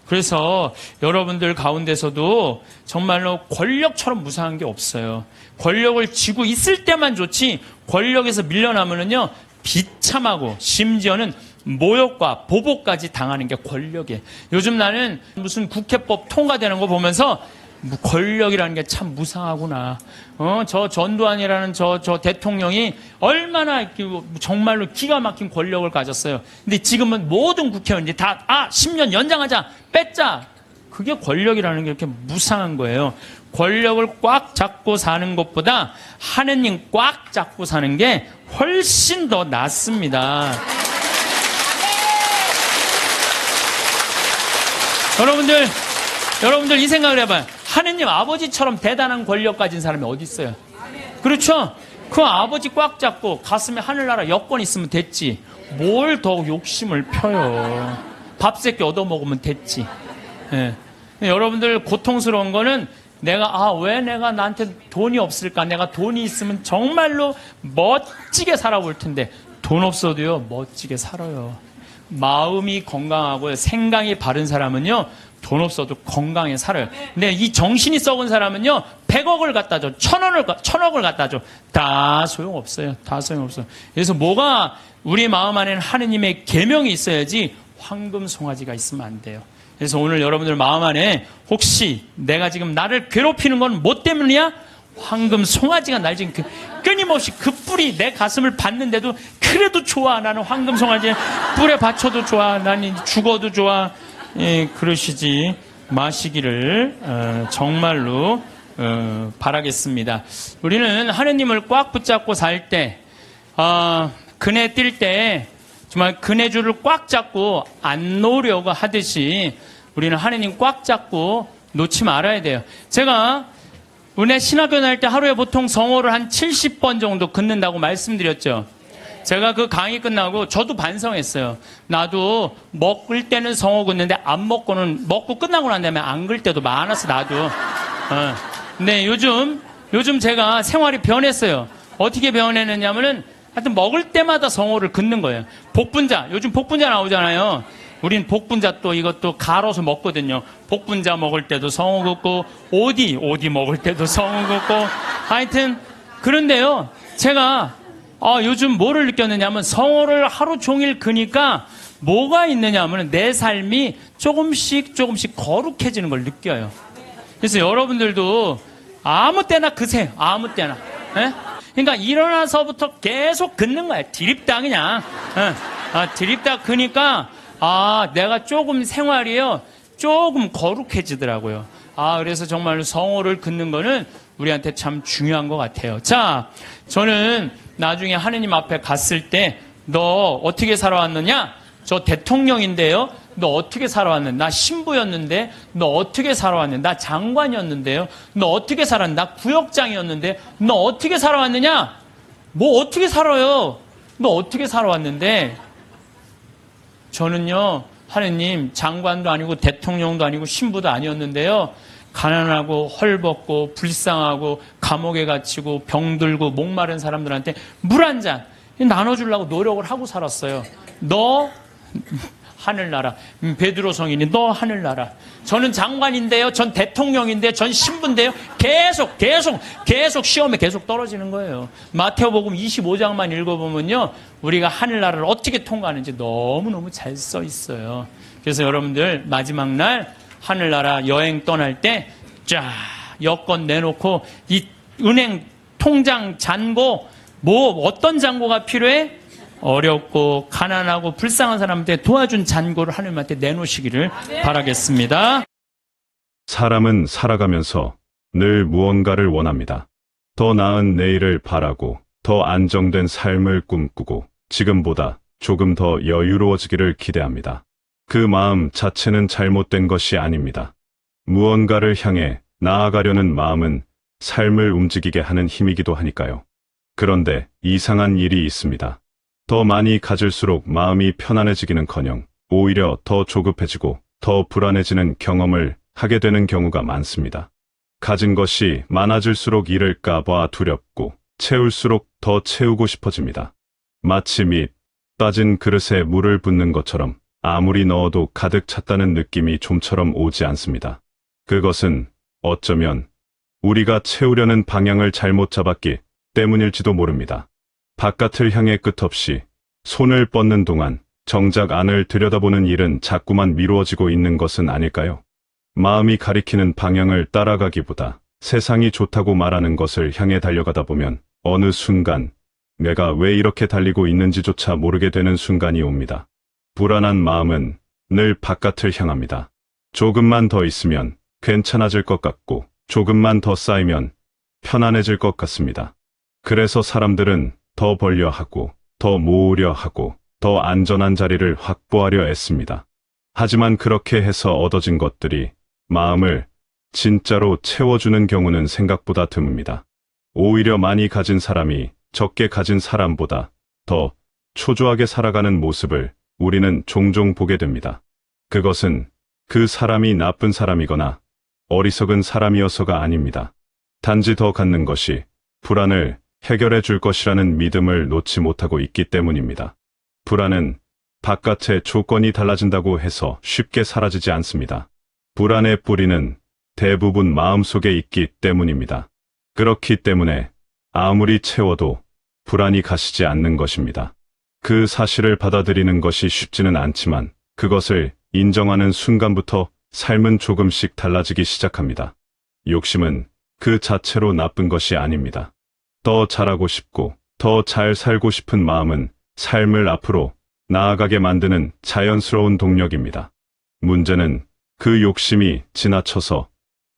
그래서 여러분들 가운데서도 정말로 권력처럼 무상한 게 없어요. 권력을 쥐고 있을 때만 좋지 권력에서 밀려나면은요 비참하고 심지어는 모욕과 보복까지 당하는 게 권력이에요. 요즘 나는 무슨 국회법 통과되는 거 보면서 권력이라는 게 참 무상하구나. 저 전두환이라는 저 대통령이 얼마나 정말로 기가 막힌 권력을 가졌어요. 근데 지금은 모든 국회의원들이 다 10년 연장하자, 뺐자. 그게 권력이라는 게 이렇게 무상한 거예요. 권력을 꽉 잡고 사는 것보다 하느님 꽉 잡고 사는 게 훨씬 더 낫습니다. 여러분들 이 생각을 해봐요. 하느님 아버지처럼 대단한 권력 가진 사람이 어디 있어요? 그렇죠? 그 아버지 꽉 잡고 가슴에 하늘나라 여권 있으면 됐지. 뭘 더 욕심을 펴요. 밥 새끼 얻어먹으면 됐지. 예. 여러분들 고통스러운 거는 왜 내가 나한테 돈이 없을까? 내가 돈이 있으면 정말로 멋지게 살아볼 텐데 돈 없어도요 멋지게 살아요. 마음이 건강하고 생각이 바른 사람은요 돈 없어도 건강히 살아요. 근데 이 정신이 썩은 사람은요 100억을 갖다 줘, 1000억을 갖다 줘, 다 소용없어요. 다 소용없어요. 그래서 뭐가 우리 마음 안에는 하느님의 계명이 있어야지 황금 송아지가 있으면 안 돼요. 그래서 오늘 여러분들 마음 안에 혹시 내가 지금 나를 괴롭히는 건 뭐 때문이야? 황금 송아지가 날 지금 끊임없이 그 뿔이 내 가슴을 받는데도 그래도 좋아. 나는 황금 송아지 뿔에 받쳐도 좋아. 나는 죽어도 좋아. 그러시지 마시기를 정말로 바라겠습니다. 우리는 하느님을 꽉 붙잡고 살 때 그네 뛸 때 정말 그네줄을 꽉 잡고 안 놓으려고 하듯이 우리는 하느님 꽉 잡고 놓지 말아야 돼요. 제가 은혜 신학교 다닐 때 하루에 보통 성호를 한 70번 정도 긋는다고 말씀드렸죠. 제가 그 강의 끝나고 저도 반성했어요. 나도 먹을 때는 성호 긋는데 안 먹고는 먹고 끝나고 난 다음에 안 글 때도 많았어 나도. 근데 요즘 제가 생활이 변했어요. 어떻게 변했느냐면은 하여튼 먹을 때마다 성호를 긋는 거예요. 복분자, 요즘 복분자 나오잖아요. 우린 복분자 또 이것도 갈아서 먹거든요. 복분자 먹을 때도 성호 긋고 오디 먹을 때도 성호 긋고 하여튼 그런데요. 제가 요즘 뭐를 느꼈느냐면 성호를 하루 종일 그니까 뭐가 있느냐면 내 삶이 조금씩 거룩해지는 걸 느껴요. 그래서 여러분들도 아무 때나 그세요. 아무 때나. 예? 그러니까 일어나서부터 계속 긋는 거야. 드립다 그냥. 드립다 그니까 내가 조금 생활이요. 조금 거룩해지더라고요. 그래서 정말 성호를 긋는 거는 우리한테 참 중요한 것 같아요. 자, 저는 나중에 하느님 앞에 갔을 때 너 어떻게 살아왔느냐? 저 대통령인데요. 너 어떻게 살아왔는데? 나 신부였는데 너 어떻게 살아왔는데? 나 장관이었는데요. 너 어떻게 살았는데? 나 구역장이었는데 너 어떻게 살아왔느냐? 뭐 어떻게 살아요? 너 어떻게 살아왔는데? 저는요 하느님 장관도 아니고 대통령도 아니고 신부도 아니었는데요. 가난하고 헐벗고 불쌍하고 감옥에 갇히고 병들고 목마른 사람들한테 물 한 잔 나눠주려고 노력을 하고 살았어요. 너 하늘나라. 베드로 성인이 너 하늘나라. 저는 장관인데요. 전 대통령인데요. 전 신부인데요. 계속 시험에 계속 떨어지는 거예요. 마태복음 25장만 읽어보면요. 우리가 하늘나라를 어떻게 통과하는지 너무너무 잘 써 있어요. 그래서 여러분들 마지막 날 하늘나라 여행 떠날 때 쫙 여권 내놓고 이 은행 통장 잔고 어떤 잔고가 필요해? 어렵고 가난하고 불쌍한 사람한테 도와준 잔고를 하나님한테 내놓으시기를 바라겠습니다. 사람은 살아가면서 늘 무언가를 원합니다. 더 나은 내일을 바라고 더 안정된 삶을 꿈꾸고 지금보다 조금 더 여유로워지기를 기대합니다. 그 마음 자체는 잘못된 것이 아닙니다. 무언가를 향해 나아가려는 마음은 삶을 움직이게 하는 힘이기도 하니까요. 그런데 이상한 일이 있습니다. 더 많이 가질수록 마음이 편안해지기는커녕 오히려 더 조급해지고 더 불안해지는 경험을 하게 되는 경우가 많습니다. 가진 것이 많아질수록 잃을까 봐 두렵고 채울수록 더 채우고 싶어집니다. 마치 밑 빠진 그릇에 물을 붓는 것처럼 아무리 넣어도 가득 찼다는 느낌이 좀처럼 오지 않습니다. 그것은 어쩌면 우리가 채우려는 방향을 잘못 잡았기 때문일지도 모릅니다. 바깥을 향해 끝없이 손을 뻗는 동안 정작 안을 들여다보는 일은 자꾸만 미루어지고 있는 것은 아닐까요? 마음이 가리키는 방향을 따라가기보다 세상이 좋다고 말하는 것을 향해 달려가다 보면 어느 순간 내가 왜 이렇게 달리고 있는지조차 모르게 되는 순간이 옵니다. 불안한 마음은 늘 바깥을 향합니다. 조금만 더 있으면 괜찮아질 것 같고 조금만 더 쌓이면 편안해질 것 같습니다. 그래서 사람들은 더 벌려 하고 더 모으려 하고 더 안전한 자리를 확보하려 애씁니다. 하지만 그렇게 해서 얻어진 것들이 마음을 진짜로 채워주는 경우는 생각보다 드뭅니다. 오히려 많이 가진 사람이 적게 가진 사람보다 더 초조하게 살아가는 모습을 우리는 종종 보게 됩니다. 그것은 그 사람이 나쁜 사람이거나 어리석은 사람이어서가 아닙니다. 단지 더 갖는 것이 불안을 해결해 줄 것이라는 믿음을 놓지 못하고 있기 때문입니다. 불안은 바깥의 조건이 달라진다고 해서 쉽게 사라지지 않습니다. 불안의 뿌리는 대부분 마음속에 있기 때문입니다. 그렇기 때문에 아무리 채워도 불안이 가시지 않는 것입니다. 그 사실을 받아들이는 것이 쉽지는 않지만 그것을 인정하는 순간부터 삶은 조금씩 달라지기 시작합니다. 욕심은 그 자체로 나쁜 것이 아닙니다. 더 잘하고 싶고 더 잘 살고 싶은 마음은 삶을 앞으로 나아가게 만드는 자연스러운 동력입니다. 문제는 그 욕심이 지나쳐서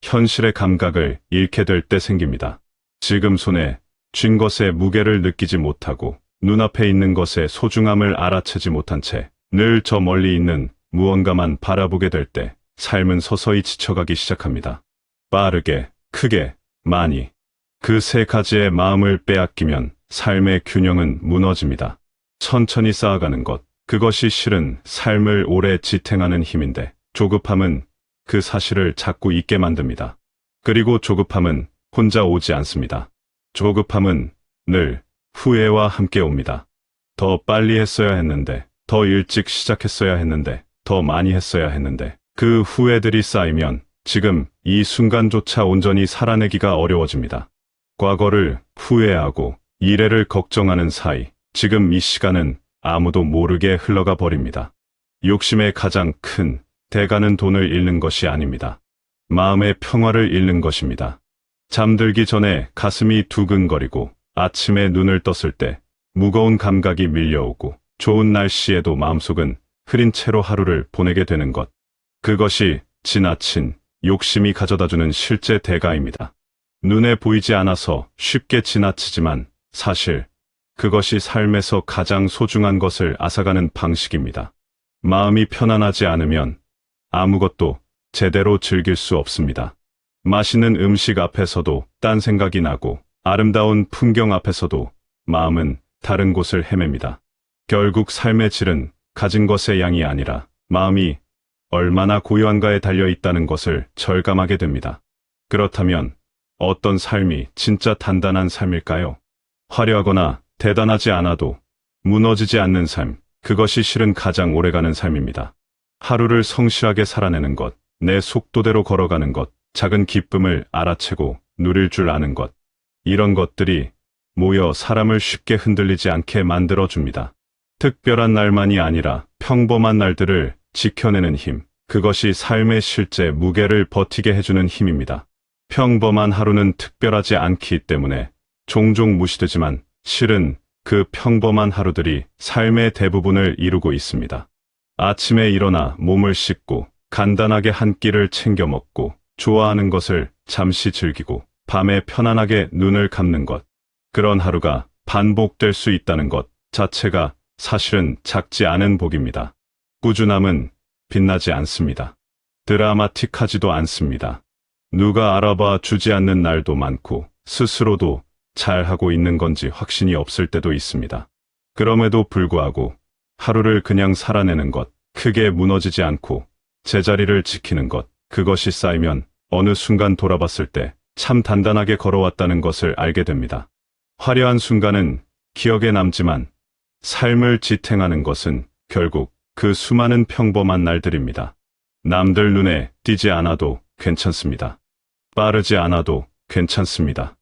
현실의 감각을 잃게 될 때 생깁니다. 지금 손에 쥔 것의 무게를 느끼지 못하고 눈앞에 있는 것의 소중함을 알아채지 못한 채 늘 저 멀리 있는 무언가만 바라보게 될 때 삶은 서서히 지쳐가기 시작합니다. 빠르게, 크게, 많이. 그 세 가지의 마음을 빼앗기면 삶의 균형은 무너집니다. 천천히 쌓아가는 것, 그것이 실은 삶을 오래 지탱하는 힘인데 조급함은 그 사실을 자꾸 잊게 만듭니다. 그리고 조급함은 혼자 오지 않습니다. 조급함은 늘 후회와 함께 옵니다. 더 빨리 했어야 했는데, 더 일찍 시작했어야 했는데, 더 많이 했어야 했는데, 그 후회들이 쌓이면 지금 이 순간조차 온전히 살아내기가 어려워집니다. 과거를 후회하고 미래를 걱정하는 사이, 지금 이 시간은 아무도 모르게 흘러가 버립니다. 욕심의 가장 큰 대가는 돈을 잃는 것이 아닙니다. 마음의 평화를 잃는 것입니다. 잠들기 전에 가슴이 두근거리고 아침에 눈을 떴을 때 무거운 감각이 밀려오고 좋은 날씨에도 마음속은 흐린 채로 하루를 보내게 되는 것. 그것이 지나친 욕심이 가져다주는 실제 대가입니다. 눈에 보이지 않아서 쉽게 지나치지만 사실 그것이 삶에서 가장 소중한 것을 앗아가는 방식입니다. 마음이 편안하지 않으면 아무것도 제대로 즐길 수 없습니다. 맛있는 음식 앞에서도 딴 생각이 나고 아름다운 풍경 앞에서도 마음은 다른 곳을 헤맵니다. 결국 삶의 질은 가진 것의 양이 아니라 마음이 얼마나 고요한가에 달려 있다는 것을 절감하게 됩니다. 그렇다면 어떤 삶이 진짜 단단한 삶일까요? 화려하거나 대단하지 않아도 무너지지 않는 삶, 그것이 실은 가장 오래가는 삶입니다. 하루를 성실하게 살아내는 것, 내 속도대로 걸어가는 것, 작은 기쁨을 알아채고 누릴 줄 아는 것, 이런 것들이 모여 사람을 쉽게 흔들리지 않게 만들어줍니다. 특별한 날만이 아니라 평범한 날들을 지켜내는 힘, 그것이 삶의 실제 무게를 버티게 해주는 힘입니다. 평범한 하루는 특별하지 않기 때문에 종종 무시되지만 실은 그 평범한 하루들이 삶의 대부분을 이루고 있습니다. 아침에 일어나 몸을 씻고 간단하게 한 끼를 챙겨 먹고 좋아하는 것을 잠시 즐기고 밤에 편안하게 눈을 감는 것. 그런 하루가 반복될 수 있다는 것 자체가 사실은 작지 않은 복입니다. 꾸준함은 빛나지 않습니다. 드라마틱하지도 않습니다. 누가 알아봐 주지 않는 날도 많고 스스로도 잘하고 있는 건지 확신이 없을 때도 있습니다. 그럼에도 불구하고 하루를 그냥 살아내는 것, 크게 무너지지 않고 제자리를 지키는 것, 그것이 쌓이면 어느 순간 돌아봤을 때 참 단단하게 걸어왔다는 것을 알게 됩니다. 화려한 순간은 기억에 남지만 삶을 지탱하는 것은 결국 그 수많은 평범한 날들입니다. 남들 눈에 띄지 않아도 괜찮습니다. 빠르지 않아도 괜찮습니다.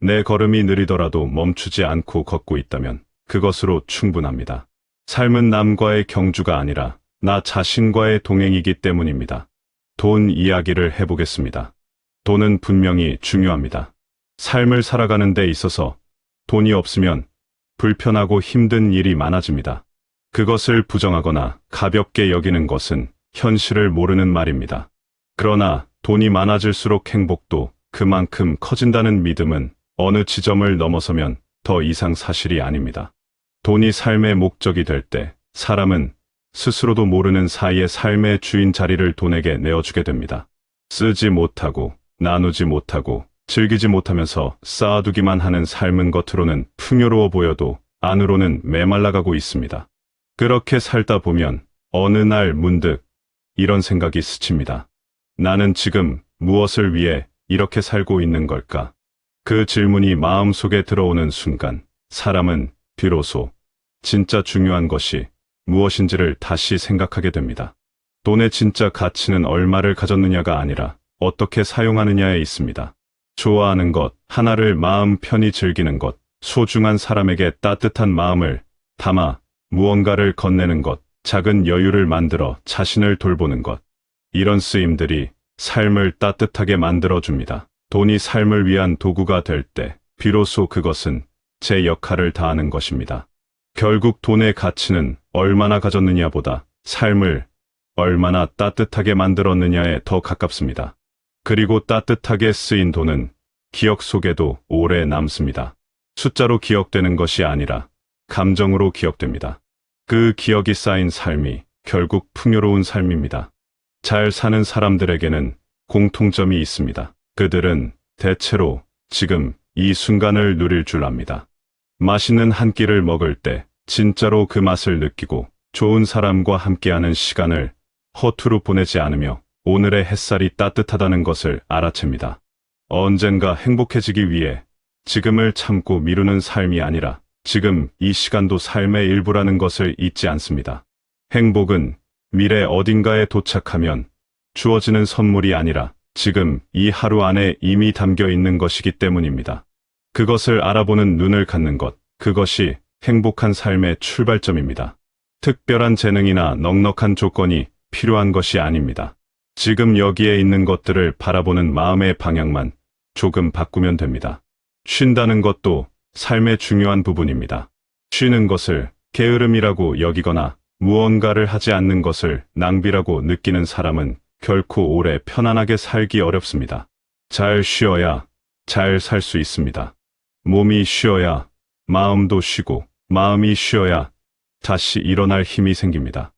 내 걸음이 느리더라도 멈추지 않고 걷고 있다면 그것으로 충분합니다. 삶은 남과의 경주가 아니라 나 자신과의 동행이기 때문입니다. 돈 이야기를 해보겠습니다. 돈은 분명히 중요합니다. 삶을 살아가는 데 있어서 돈이 없으면 불편하고 힘든 일이 많아집니다. 그것을 부정하거나 가볍게 여기는 것은 현실을 모르는 말입니다. 그러나 돈이 많아질수록 행복도 그만큼 커진다는 믿음은 어느 지점을 넘어서면 더 이상 사실이 아닙니다. 돈이 삶의 목적이 될 때 사람은 스스로도 모르는 사이에 삶의 주인 자리를 돈에게 내어주게 됩니다. 쓰지 못하고 나누지 못하고 즐기지 못하면서 쌓아두기만 하는 삶은 겉으로는 풍요로워 보여도 안으로는 메말라가고 있습니다. 그렇게 살다 보면 어느 날 문득 이런 생각이 스칩니다. 나는 지금 무엇을 위해 이렇게 살고 있는 걸까? 그 질문이 마음속에 들어오는 순간 사람은 비로소 진짜 중요한 것이 무엇인지를 다시 생각하게 됩니다. 돈의 진짜 가치는 얼마를 가졌느냐가 아니라 어떻게 사용하느냐에 있습니다. 좋아하는 것 하나를 마음 편히 즐기는 것, 소중한 사람에게 따뜻한 마음을 담아 무언가를 건네는 것, 작은 여유를 만들어 자신을 돌보는 것. 이런 쓰임들이 삶을 따뜻하게 만들어줍니다. 돈이 삶을 위한 도구가 될 때 비로소 그것은 제 역할을 다하는 것입니다. 결국 돈의 가치는 얼마나 가졌느냐보다 삶을 얼마나 따뜻하게 만들었느냐에 더 가깝습니다. 그리고 따뜻하게 쓰인 돈은 기억 속에도 오래 남습니다. 숫자로 기억되는 것이 아니라 감정으로 기억됩니다. 그 기억이 쌓인 삶이 결국 풍요로운 삶입니다. 잘 사는 사람들에게는 공통점이 있습니다. 그들은 대체로 지금 이 순간을 누릴 줄 압니다. 맛있는 한 끼를 먹을 때 진짜로 그 맛을 느끼고 좋은 사람과 함께하는 시간을 허투루 보내지 않으며 오늘의 햇살이 따뜻하다는 것을 알아챕니다. 언젠가 행복해지기 위해 지금을 참고 미루는 삶이 아니라 지금 이 시간도 삶의 일부라는 것을 잊지 않습니다. 행복은 미래 어딘가에 도착하면 주어지는 선물이 아니라 지금 이 하루 안에 이미 담겨 있는 것이기 때문입니다. 그것을 알아보는 눈을 갖는 것, 그것이 행복한 삶의 출발점입니다. 특별한 재능이나 넉넉한 조건이 필요한 것이 아닙니다. 지금 여기에 있는 것들을 바라보는 마음의 방향만 조금 바꾸면 됩니다. 쉰다는 것도 삶의 중요한 부분입니다. 쉬는 것을 게으름이라고 여기거나 무언가를 하지 않는 것을 낭비라고 느끼는 사람은 결코 오래 편안하게 살기 어렵습니다. 잘 쉬어야 잘 살 수 있습니다. 몸이 쉬어야 마음도 쉬고 마음이 쉬어야 다시 일어날 힘이 생깁니다.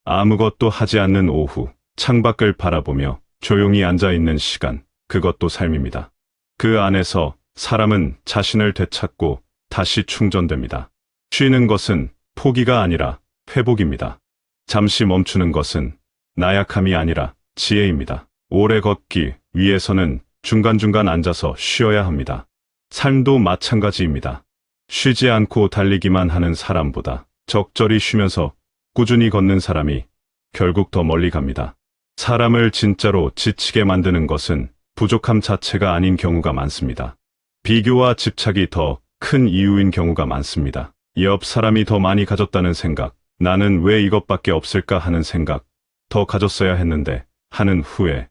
아무것도 하지 않는 오후, 창밖을 바라보며 조용히 앉아있는 시간, 그것도 삶입니다. 그 안에서 사람은 자신을 되찾고 다시 충전됩니다. 쉬는 것은 포기가 아니라 회복입니다. 잠시 멈추는 것은 나약함이 아니라 지혜입니다. 오래 걷기 위해서는 중간중간 앉아서 쉬어야 합니다. 삶도 마찬가지입니다. 쉬지 않고 달리기만 하는 사람보다 적절히 쉬면서 꾸준히 걷는 사람이 결국 더 멀리 갑니다. 사람을 진짜로 지치게 만드는 것은 부족함 자체가 아닌 경우가 많습니다. 비교와 집착이 더 큰 이유인 경우가 많습니다. 옆 사람이 더 많이 가졌다는 생각, 나는 왜 이것밖에 없을까 하는 생각, 더 가졌어야 했는데 하는 후회,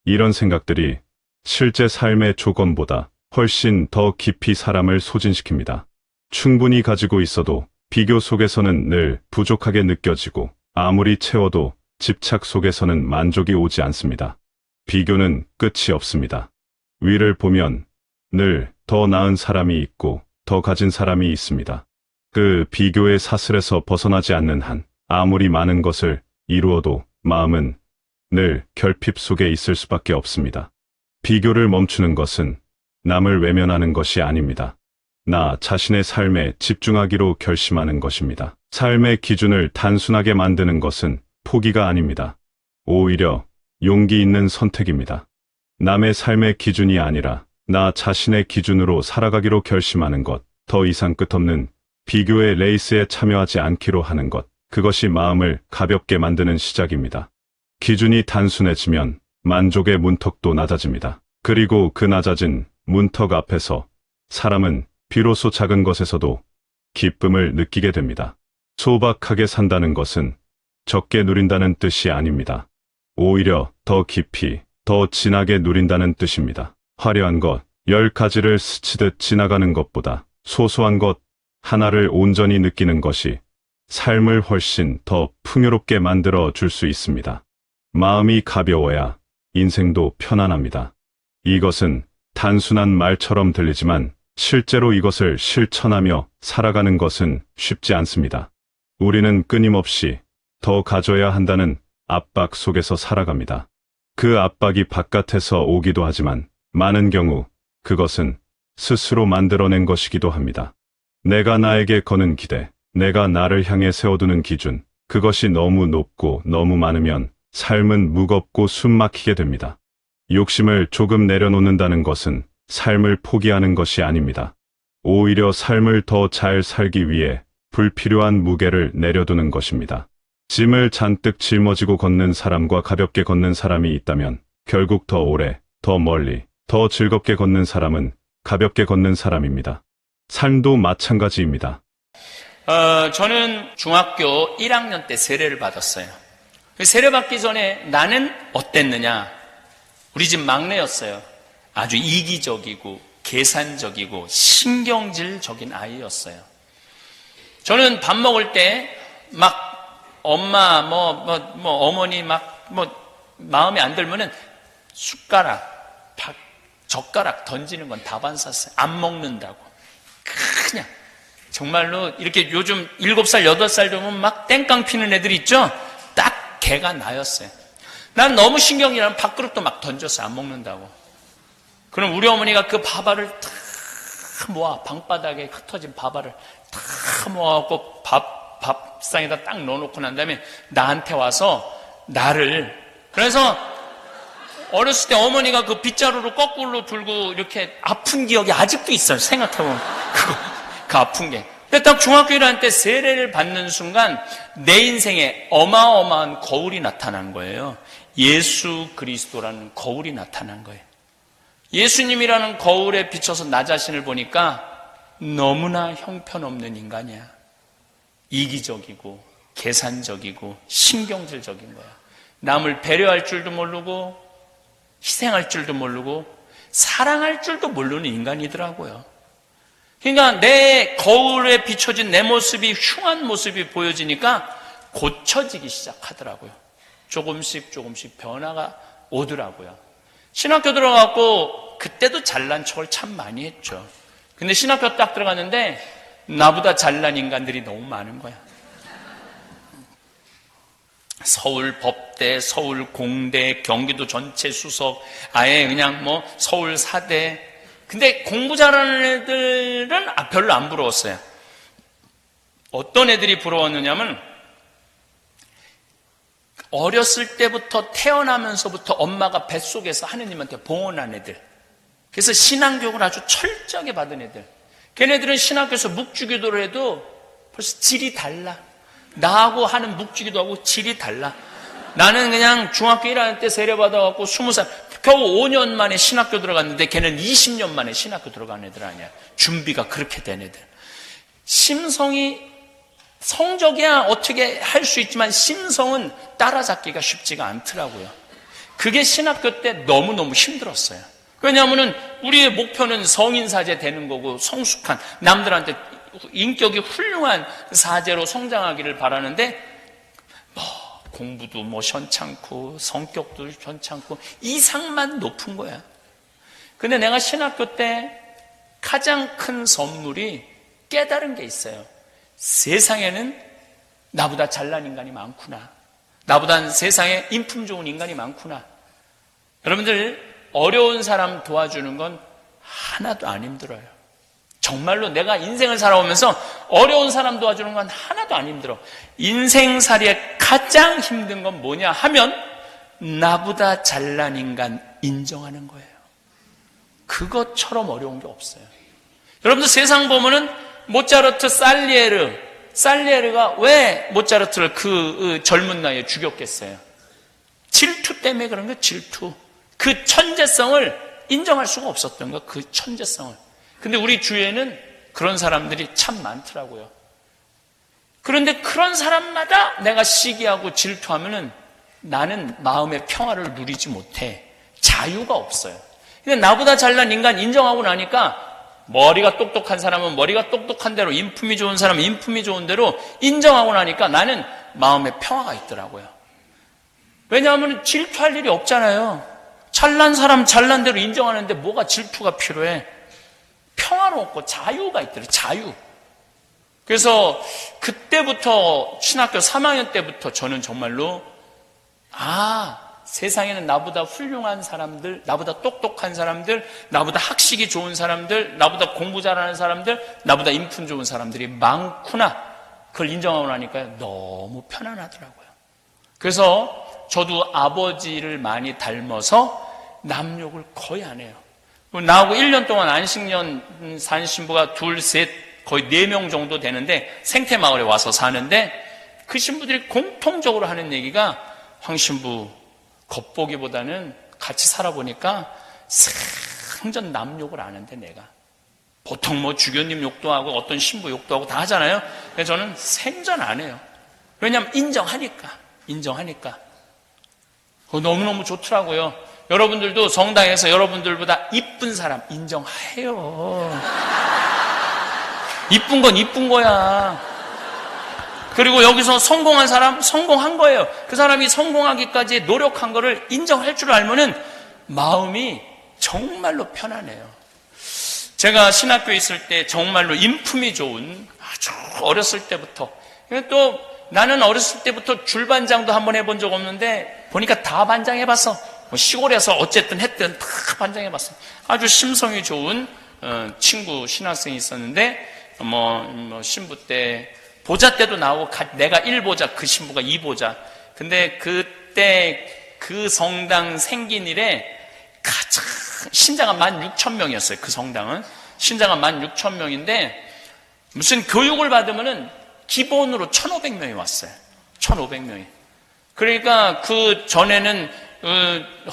이런 생각들이 실제 삶의 조건보다 훨씬 더 깊이 사람을 소진시킵니다. 충분히 가지고 있어도 비교 속에서는 늘 부족하게 느껴지고 아무리 채워도 집착 속에서는 만족이 오지 않습니다. 비교는 끝이 없습니다. 위를 보면 늘 더 나은 사람이 있고 더 가진 사람이 있습니다. 그 비교의 사슬에서 벗어나지 않는 한 아무리 많은 것을 이루어도 마음은 늘 결핍 속에 있을 수밖에 없습니다. 비교를 멈추는 것은 남을 외면하는 것이 아닙니다. 나 자신의 삶에 집중하기로 결심하는 것입니다. 삶의 기준을 단순하게 만드는 것은 포기가 아닙니다. 오히려 용기 있는 선택입니다. 남의 삶의 기준이 아니라 나 자신의 기준으로 살아가기로 결심하는 것, 더 이상 끝없는 비교의 레이스에 참여하지 않기로 하는 것, 그것이 마음을 가볍게 만드는 시작입니다. 기준이 단순해지면 만족의 문턱도 낮아집니다. 그리고 그 낮아진 문턱 앞에서 사람은 비로소 작은 것에서도 기쁨을 느끼게 됩니다. 소박하게 산다는 것은 적게 누린다는 뜻이 아닙니다. 오히려 더 깊이, 더 진하게 누린다는 뜻입니다. 화려한 것, 10가지를 스치듯 지나가는 것보다 소소한 것 하나를 온전히 느끼는 것이 삶을 훨씬 더 풍요롭게 만들어 줄 수 있습니다. 마음이 가벼워야 인생도 편안합니다. 이것은 단순한 말처럼 들리지만 실제로 이것을 실천하며 살아가는 것은 쉽지 않습니다. 우리는 끊임없이 더 가져야 한다는 압박 속에서 살아갑니다. 그 압박이 바깥에서 오기도 하지만 많은 경우 그것은 스스로 만들어낸 것이기도 합니다. 내가 나에게 거는 기대, 내가 나를 향해 세워두는 기준, 그것이 너무 높고 너무 많으면 삶은 무겁고 숨막히게 됩니다. 욕심을 조금 내려놓는다는 것은 삶을 포기하는 것이 아닙니다. 오히려 삶을 더 잘 살기 위해 불필요한 무게를 내려두는 것입니다. 짐을 잔뜩 짊어지고 걷는 사람과 가볍게 걷는 사람이 있다면 결국 더 오래, 더 멀리, 더 즐겁게 걷는 사람은 가볍게 걷는 사람입니다. 삶도 마찬가지입니다. 저는 중학교 1학년 때 세례를 받았어요. 세례 받기 전에 나는 어땠느냐? 우리 집 막내였어요. 아주 이기적이고 계산적이고 신경질적인 아이였어요. 저는 밥 먹을 때 막 엄마 어머니 마음에 안 들면은 숟가락, 젓가락 던지는 건 다 반샀어요. 안 먹는다고. 그냥 정말로 이렇게 요즘 7살, 8살 되면 막 땡깡 피는 애들 있죠? 딱 걔가 나였어요. 난 너무 신경이라면 밥그릇도 막 던졌어요. 안 먹는다고. 그럼 우리 어머니가 그 밥알을 다 모아, 방바닥에 흩어진 밥알을 다 모아갖고 밥상에다 딱 넣어놓고 난 다음에 나한테 와서 그래서 어렸을 때 어머니가 그 빗자루로 거꾸로 들고 이렇게 아픈 기억이 아직도 있어요. 생각해보면. 그 아픈 게. 근데 딱 중학교 1학년 때 세례를 받는 순간 내 인생에 어마어마한 거울이 나타난 거예요. 예수 그리스도라는 거울이 나타난 거예요. 예수님이라는 거울에 비춰서 나 자신을 보니까 너무나 형편없는 인간이야. 이기적이고 계산적이고 신경질적인 거야. 남을 배려할 줄도 모르고 희생할 줄도 모르고 사랑할 줄도 모르는 인간이더라고요. 그러니까 내 거울에 비춰진 내 모습이 흉한 모습이 보여지니까 고쳐지기 시작하더라고요. 조금씩 변화가 오더라고요. 신학교 들어가고 그때도 잘난 척을 참 많이 했죠. 근데 신학교 딱 들어갔는데 나보다 잘난 인간들이 너무 많은 거야. 서울 법대, 서울 공대, 경기도 전체 수석, 아예 그냥 서울 사대. 근데 공부 잘하는 애들은 별로 안 부러웠어요. 어떤 애들이 부러웠느냐면 어렸을 때부터 태어나면서부터 엄마가 뱃속에서 하느님한테 봉헌한 애들. 그래서 신앙교육을 아주 철저하게 받은 애들. 걔네들은 신학교에서 묵주기도를 해도 벌써 질이 달라. 나하고 하는 묵주기도하고 질이 달라. 나는 그냥 중학교 1학년 때 세례받아갖고 20살, 겨우 5년 만에 신학교 들어갔는데 걔는 20년 만에 신학교 들어간 애들 아니야. 준비가 그렇게 된 애들. 심성이, 성적이야 어떻게 할 수 있지만 심성은 따라잡기가 쉽지가 않더라고요. 그게 신학교 때 너무너무 힘들었어요. 왜냐하면 우리의 목표는 성인사제 되는 거고 성숙한 남들한테 인격이 훌륭한 사제로 성장하기를 바라는데 공부도 현찮고 성격도 현찮고 이상만 높은 거야. 근데 내가 신학교 때 가장 큰 선물이 깨달은 게 있어요. 세상에는 나보다 잘난 인간이 많구나. 나보다 세상에 인품 좋은 인간이 많구나. 여러분들 어려운 사람 도와주는 건 하나도 안 힘들어요. 정말로 내가 인생을 살아오면서 어려운 사람 도와주는 건 하나도 안 힘들어. 인생살이에 가장 힘든 건 뭐냐 하면 나보다 잘난 인간 인정하는 거예요. 그것처럼 어려운 게 없어요. 여러분들 세상 보면은 모차르트, 살리에르가 왜 모차르트를 그 젊은 나이에 죽였겠어요? 질투 때문에 그런 거예요. 질투. 그 천재성을 인정할 수가 없었던 거, 그 천재성을. 근데 우리 주위에는 그런 사람들이 참 많더라고요. 그런데 그런 사람마다 내가 시기하고 질투하면은 나는 마음의 평화를 누리지 못해. 자유가 없어요. 근데 나보다 잘난 인간 인정하고 나니까 머리가 똑똑한 사람은 머리가 똑똑한 대로, 인품이 좋은 사람은 인품이 좋은 대로 인정하고 나니까 나는 마음의 평화가 있더라고요. 왜냐하면 질투할 일이 없잖아요. 잘난 사람 잘난 대로 인정하는데 뭐가 질투가 필요해? 평화롭고 자유가 있더라고요. 자유. 그래서 그때부터 신학교 3학년 때부터 저는 정말로 세상에는 나보다 훌륭한 사람들, 나보다 똑똑한 사람들, 나보다 학식이 좋은 사람들, 나보다 공부 잘하는 사람들, 나보다 인품 좋은 사람들이 많구나. 그걸 인정하고 나니까 너무 편안하더라고요. 그래서 저도 아버지를 많이 닮아서 남욕을 거의 안 해요. 나하고 1년 동안 안식년 산 신부가 둘, 셋, 거의 4명 정도 되는데 생태마을에 와서 사는데 그 신부들이 공통적으로 하는 얘기가 황 신부 겉보기보다는 같이 살아보니까 생전 남욕을 안 하는데 내가 보통 뭐 주교님 욕도 하고 어떤 신부 욕도 하고 다 하잖아요. 그래서 저는 생전 안 해요. 왜냐하면 인정하니까 너무너무 좋더라고요. 여러분들도 성당에서 여러분들보다 이쁜 사람 인정해요. 이쁜 건 이쁜 거야. 그리고 여기서 성공한 사람 성공한 거예요. 그 사람이 성공하기까지 노력한 거를 인정할 줄 알면은 마음이 정말로 편안해요. 제가 신학교에 있을 때 정말로 인품이 좋은 아주 어렸을 때부터, 또 나는 어렸을 때부터 줄반장도 한번 해본 적 없는데 보니까 다 반장해봤어. 시골에서 어쨌든 했든 다 반장해봤어. 아주 심성이 좋은 친구 신학생이 있었는데 신부 때 보자 때도 나오고 내가 1보자, 그 신부가 2보자. 근데 그때 그 성당 생긴 이래 가장 신자가 16,000명이었어요. 그 성당은 신자가 16,000명인데 무슨 교육을 받으면은 기본으로 1,500명이 왔어요. 1,500명이. 그러니까 그 전에는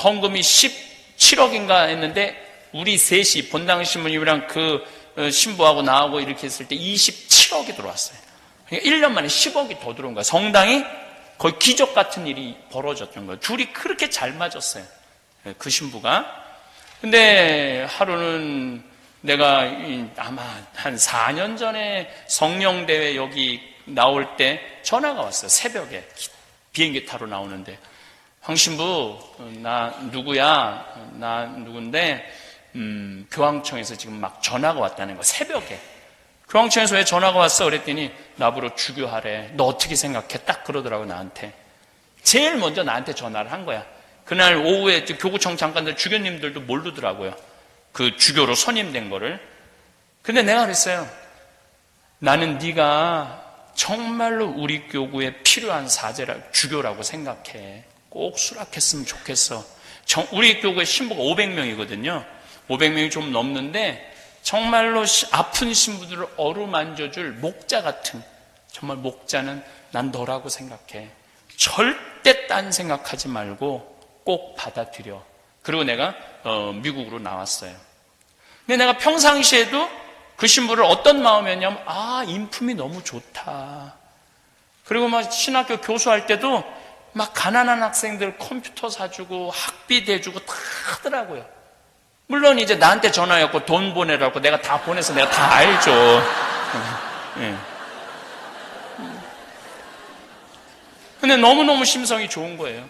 헌금이 17억인가 했는데 우리 셋이 본당 신부님이랑 그 신부하고 나하고 이렇게 했을 때 27억이 들어왔어요. 그러니까 1년 만에 10억이 더 들어온 거야. 성당이 거의 기적 같은 일이 벌어졌던 거예요. 둘이 그렇게 잘 맞았어요. 그 신부가. 근데 하루는 내가 아마 한 4년 전에 성령대회 여기 나올 때 전화가 왔어요. 새벽에 비행기 타러 나오는데 황 신부 나 누구야? 나 누군데 교황청에서 지금 막 전화가 왔다는 거야. 새벽에. 교황청에서 왜 전화가 왔어? 그랬더니 나보러 주교하래. 너 어떻게 생각해? 딱 그러더라고 나한테. 제일 먼저 나한테 전화를 한 거야. 그날 오후에 교구청 장관들 주교님들도 모르더라고요. 그 주교로 선임된 거를. 근데 내가 그랬어요. 나는 네가 정말로 우리 교구에 필요한 주교라고 생각해. 꼭 수락했으면 좋겠어. 우리 교구에 신부가 500명이거든요. 500명이 좀 넘는데 정말로 아픈 신부들을 어루만져줄 목자 같은, 정말 목자는 난 너라고 생각해. 절대 딴 생각하지 말고 꼭 받아들여. 그리고 내가 미국으로 나왔어요. 근데 내가 평상시에도 그 신부를 어떤 마음이었냐면 인품이 너무 좋다. 그리고 막 신학교 교수할 때도 막 가난한 학생들 컴퓨터 사주고 학비 대주고 다 하더라고요. 물론 이제 나한테 전화했고 돈 보내라고 내가 다 보내서 내가 다 알죠. 네. 근데 너무너무 심성이 좋은 거예요.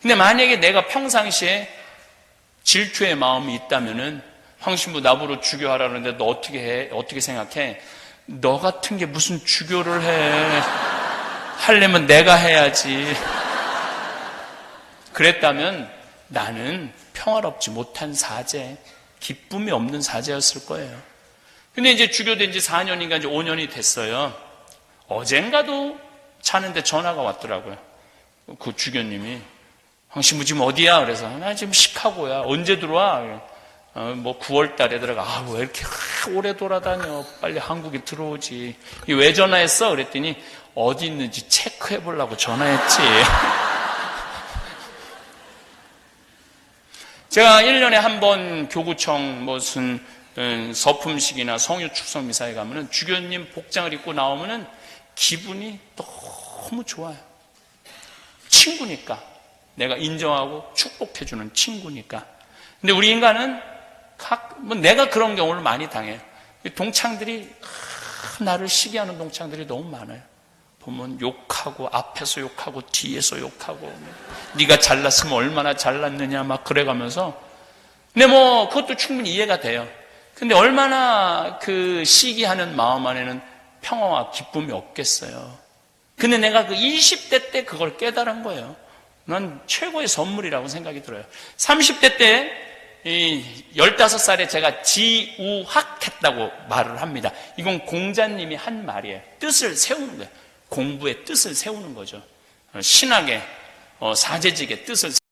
근데 만약에 내가 평상시에 질투의 마음이 있다면은 황신부 나보러 주교하라 그러는데 너 어떻게 해? 어떻게 생각해? 너 같은 게 무슨 주교를 해? 하려면 내가 해야지. 그랬다면 나는 평화롭지 못한 사제, 기쁨이 없는 사제였을 거예요. 근데 이제 주교된 지 4년인가 이제 5년이 됐어요. 어젠가도 자는데 전화가 왔더라고요. 그 주교님이. 황신부 지금 어디야? 그래서 나 지금 시카고야. 언제 들어와? 뭐 9월 달에 들어가. 왜 이렇게 오래 돌아다녀? 빨리 한국에 들어오지. 왜 전화했어? 그랬더니 어디 있는지 체크해 보려고 전화했지. 제가 1년에 한 번 교구청 무슨 서품식이나 성유 축성 미사에 가면은 주교님 복장을 입고 나오면은 기분이 너무 좋아요. 친구니까. 내가 인정하고 축복해주는 친구니까. 근데 우리 인간은 내가 그런 경우를 많이 당해요. 동창들이 나를 시기하는 동창들이 너무 많아요. 보면 욕하고 앞에서 욕하고 뒤에서 욕하고 네가 잘났으면 얼마나 잘났느냐 막 그래가면서. 근데 뭐 그것도 충분히 이해가 돼요. 근데 얼마나 그 시기하는 마음 안에는 평화와 기쁨이 없겠어요. 근데 내가 그 20대 때 그걸 깨달은 거예요. 난 최고의 선물이라고 생각이 들어요. 30대 때 15살에 제가 지우학했다고 말을 합니다. 이건 공자님이 한 말이에요. 뜻을 세우는 거예요. 공부의 뜻을 세우는 거죠. 신학의 사제직의 뜻을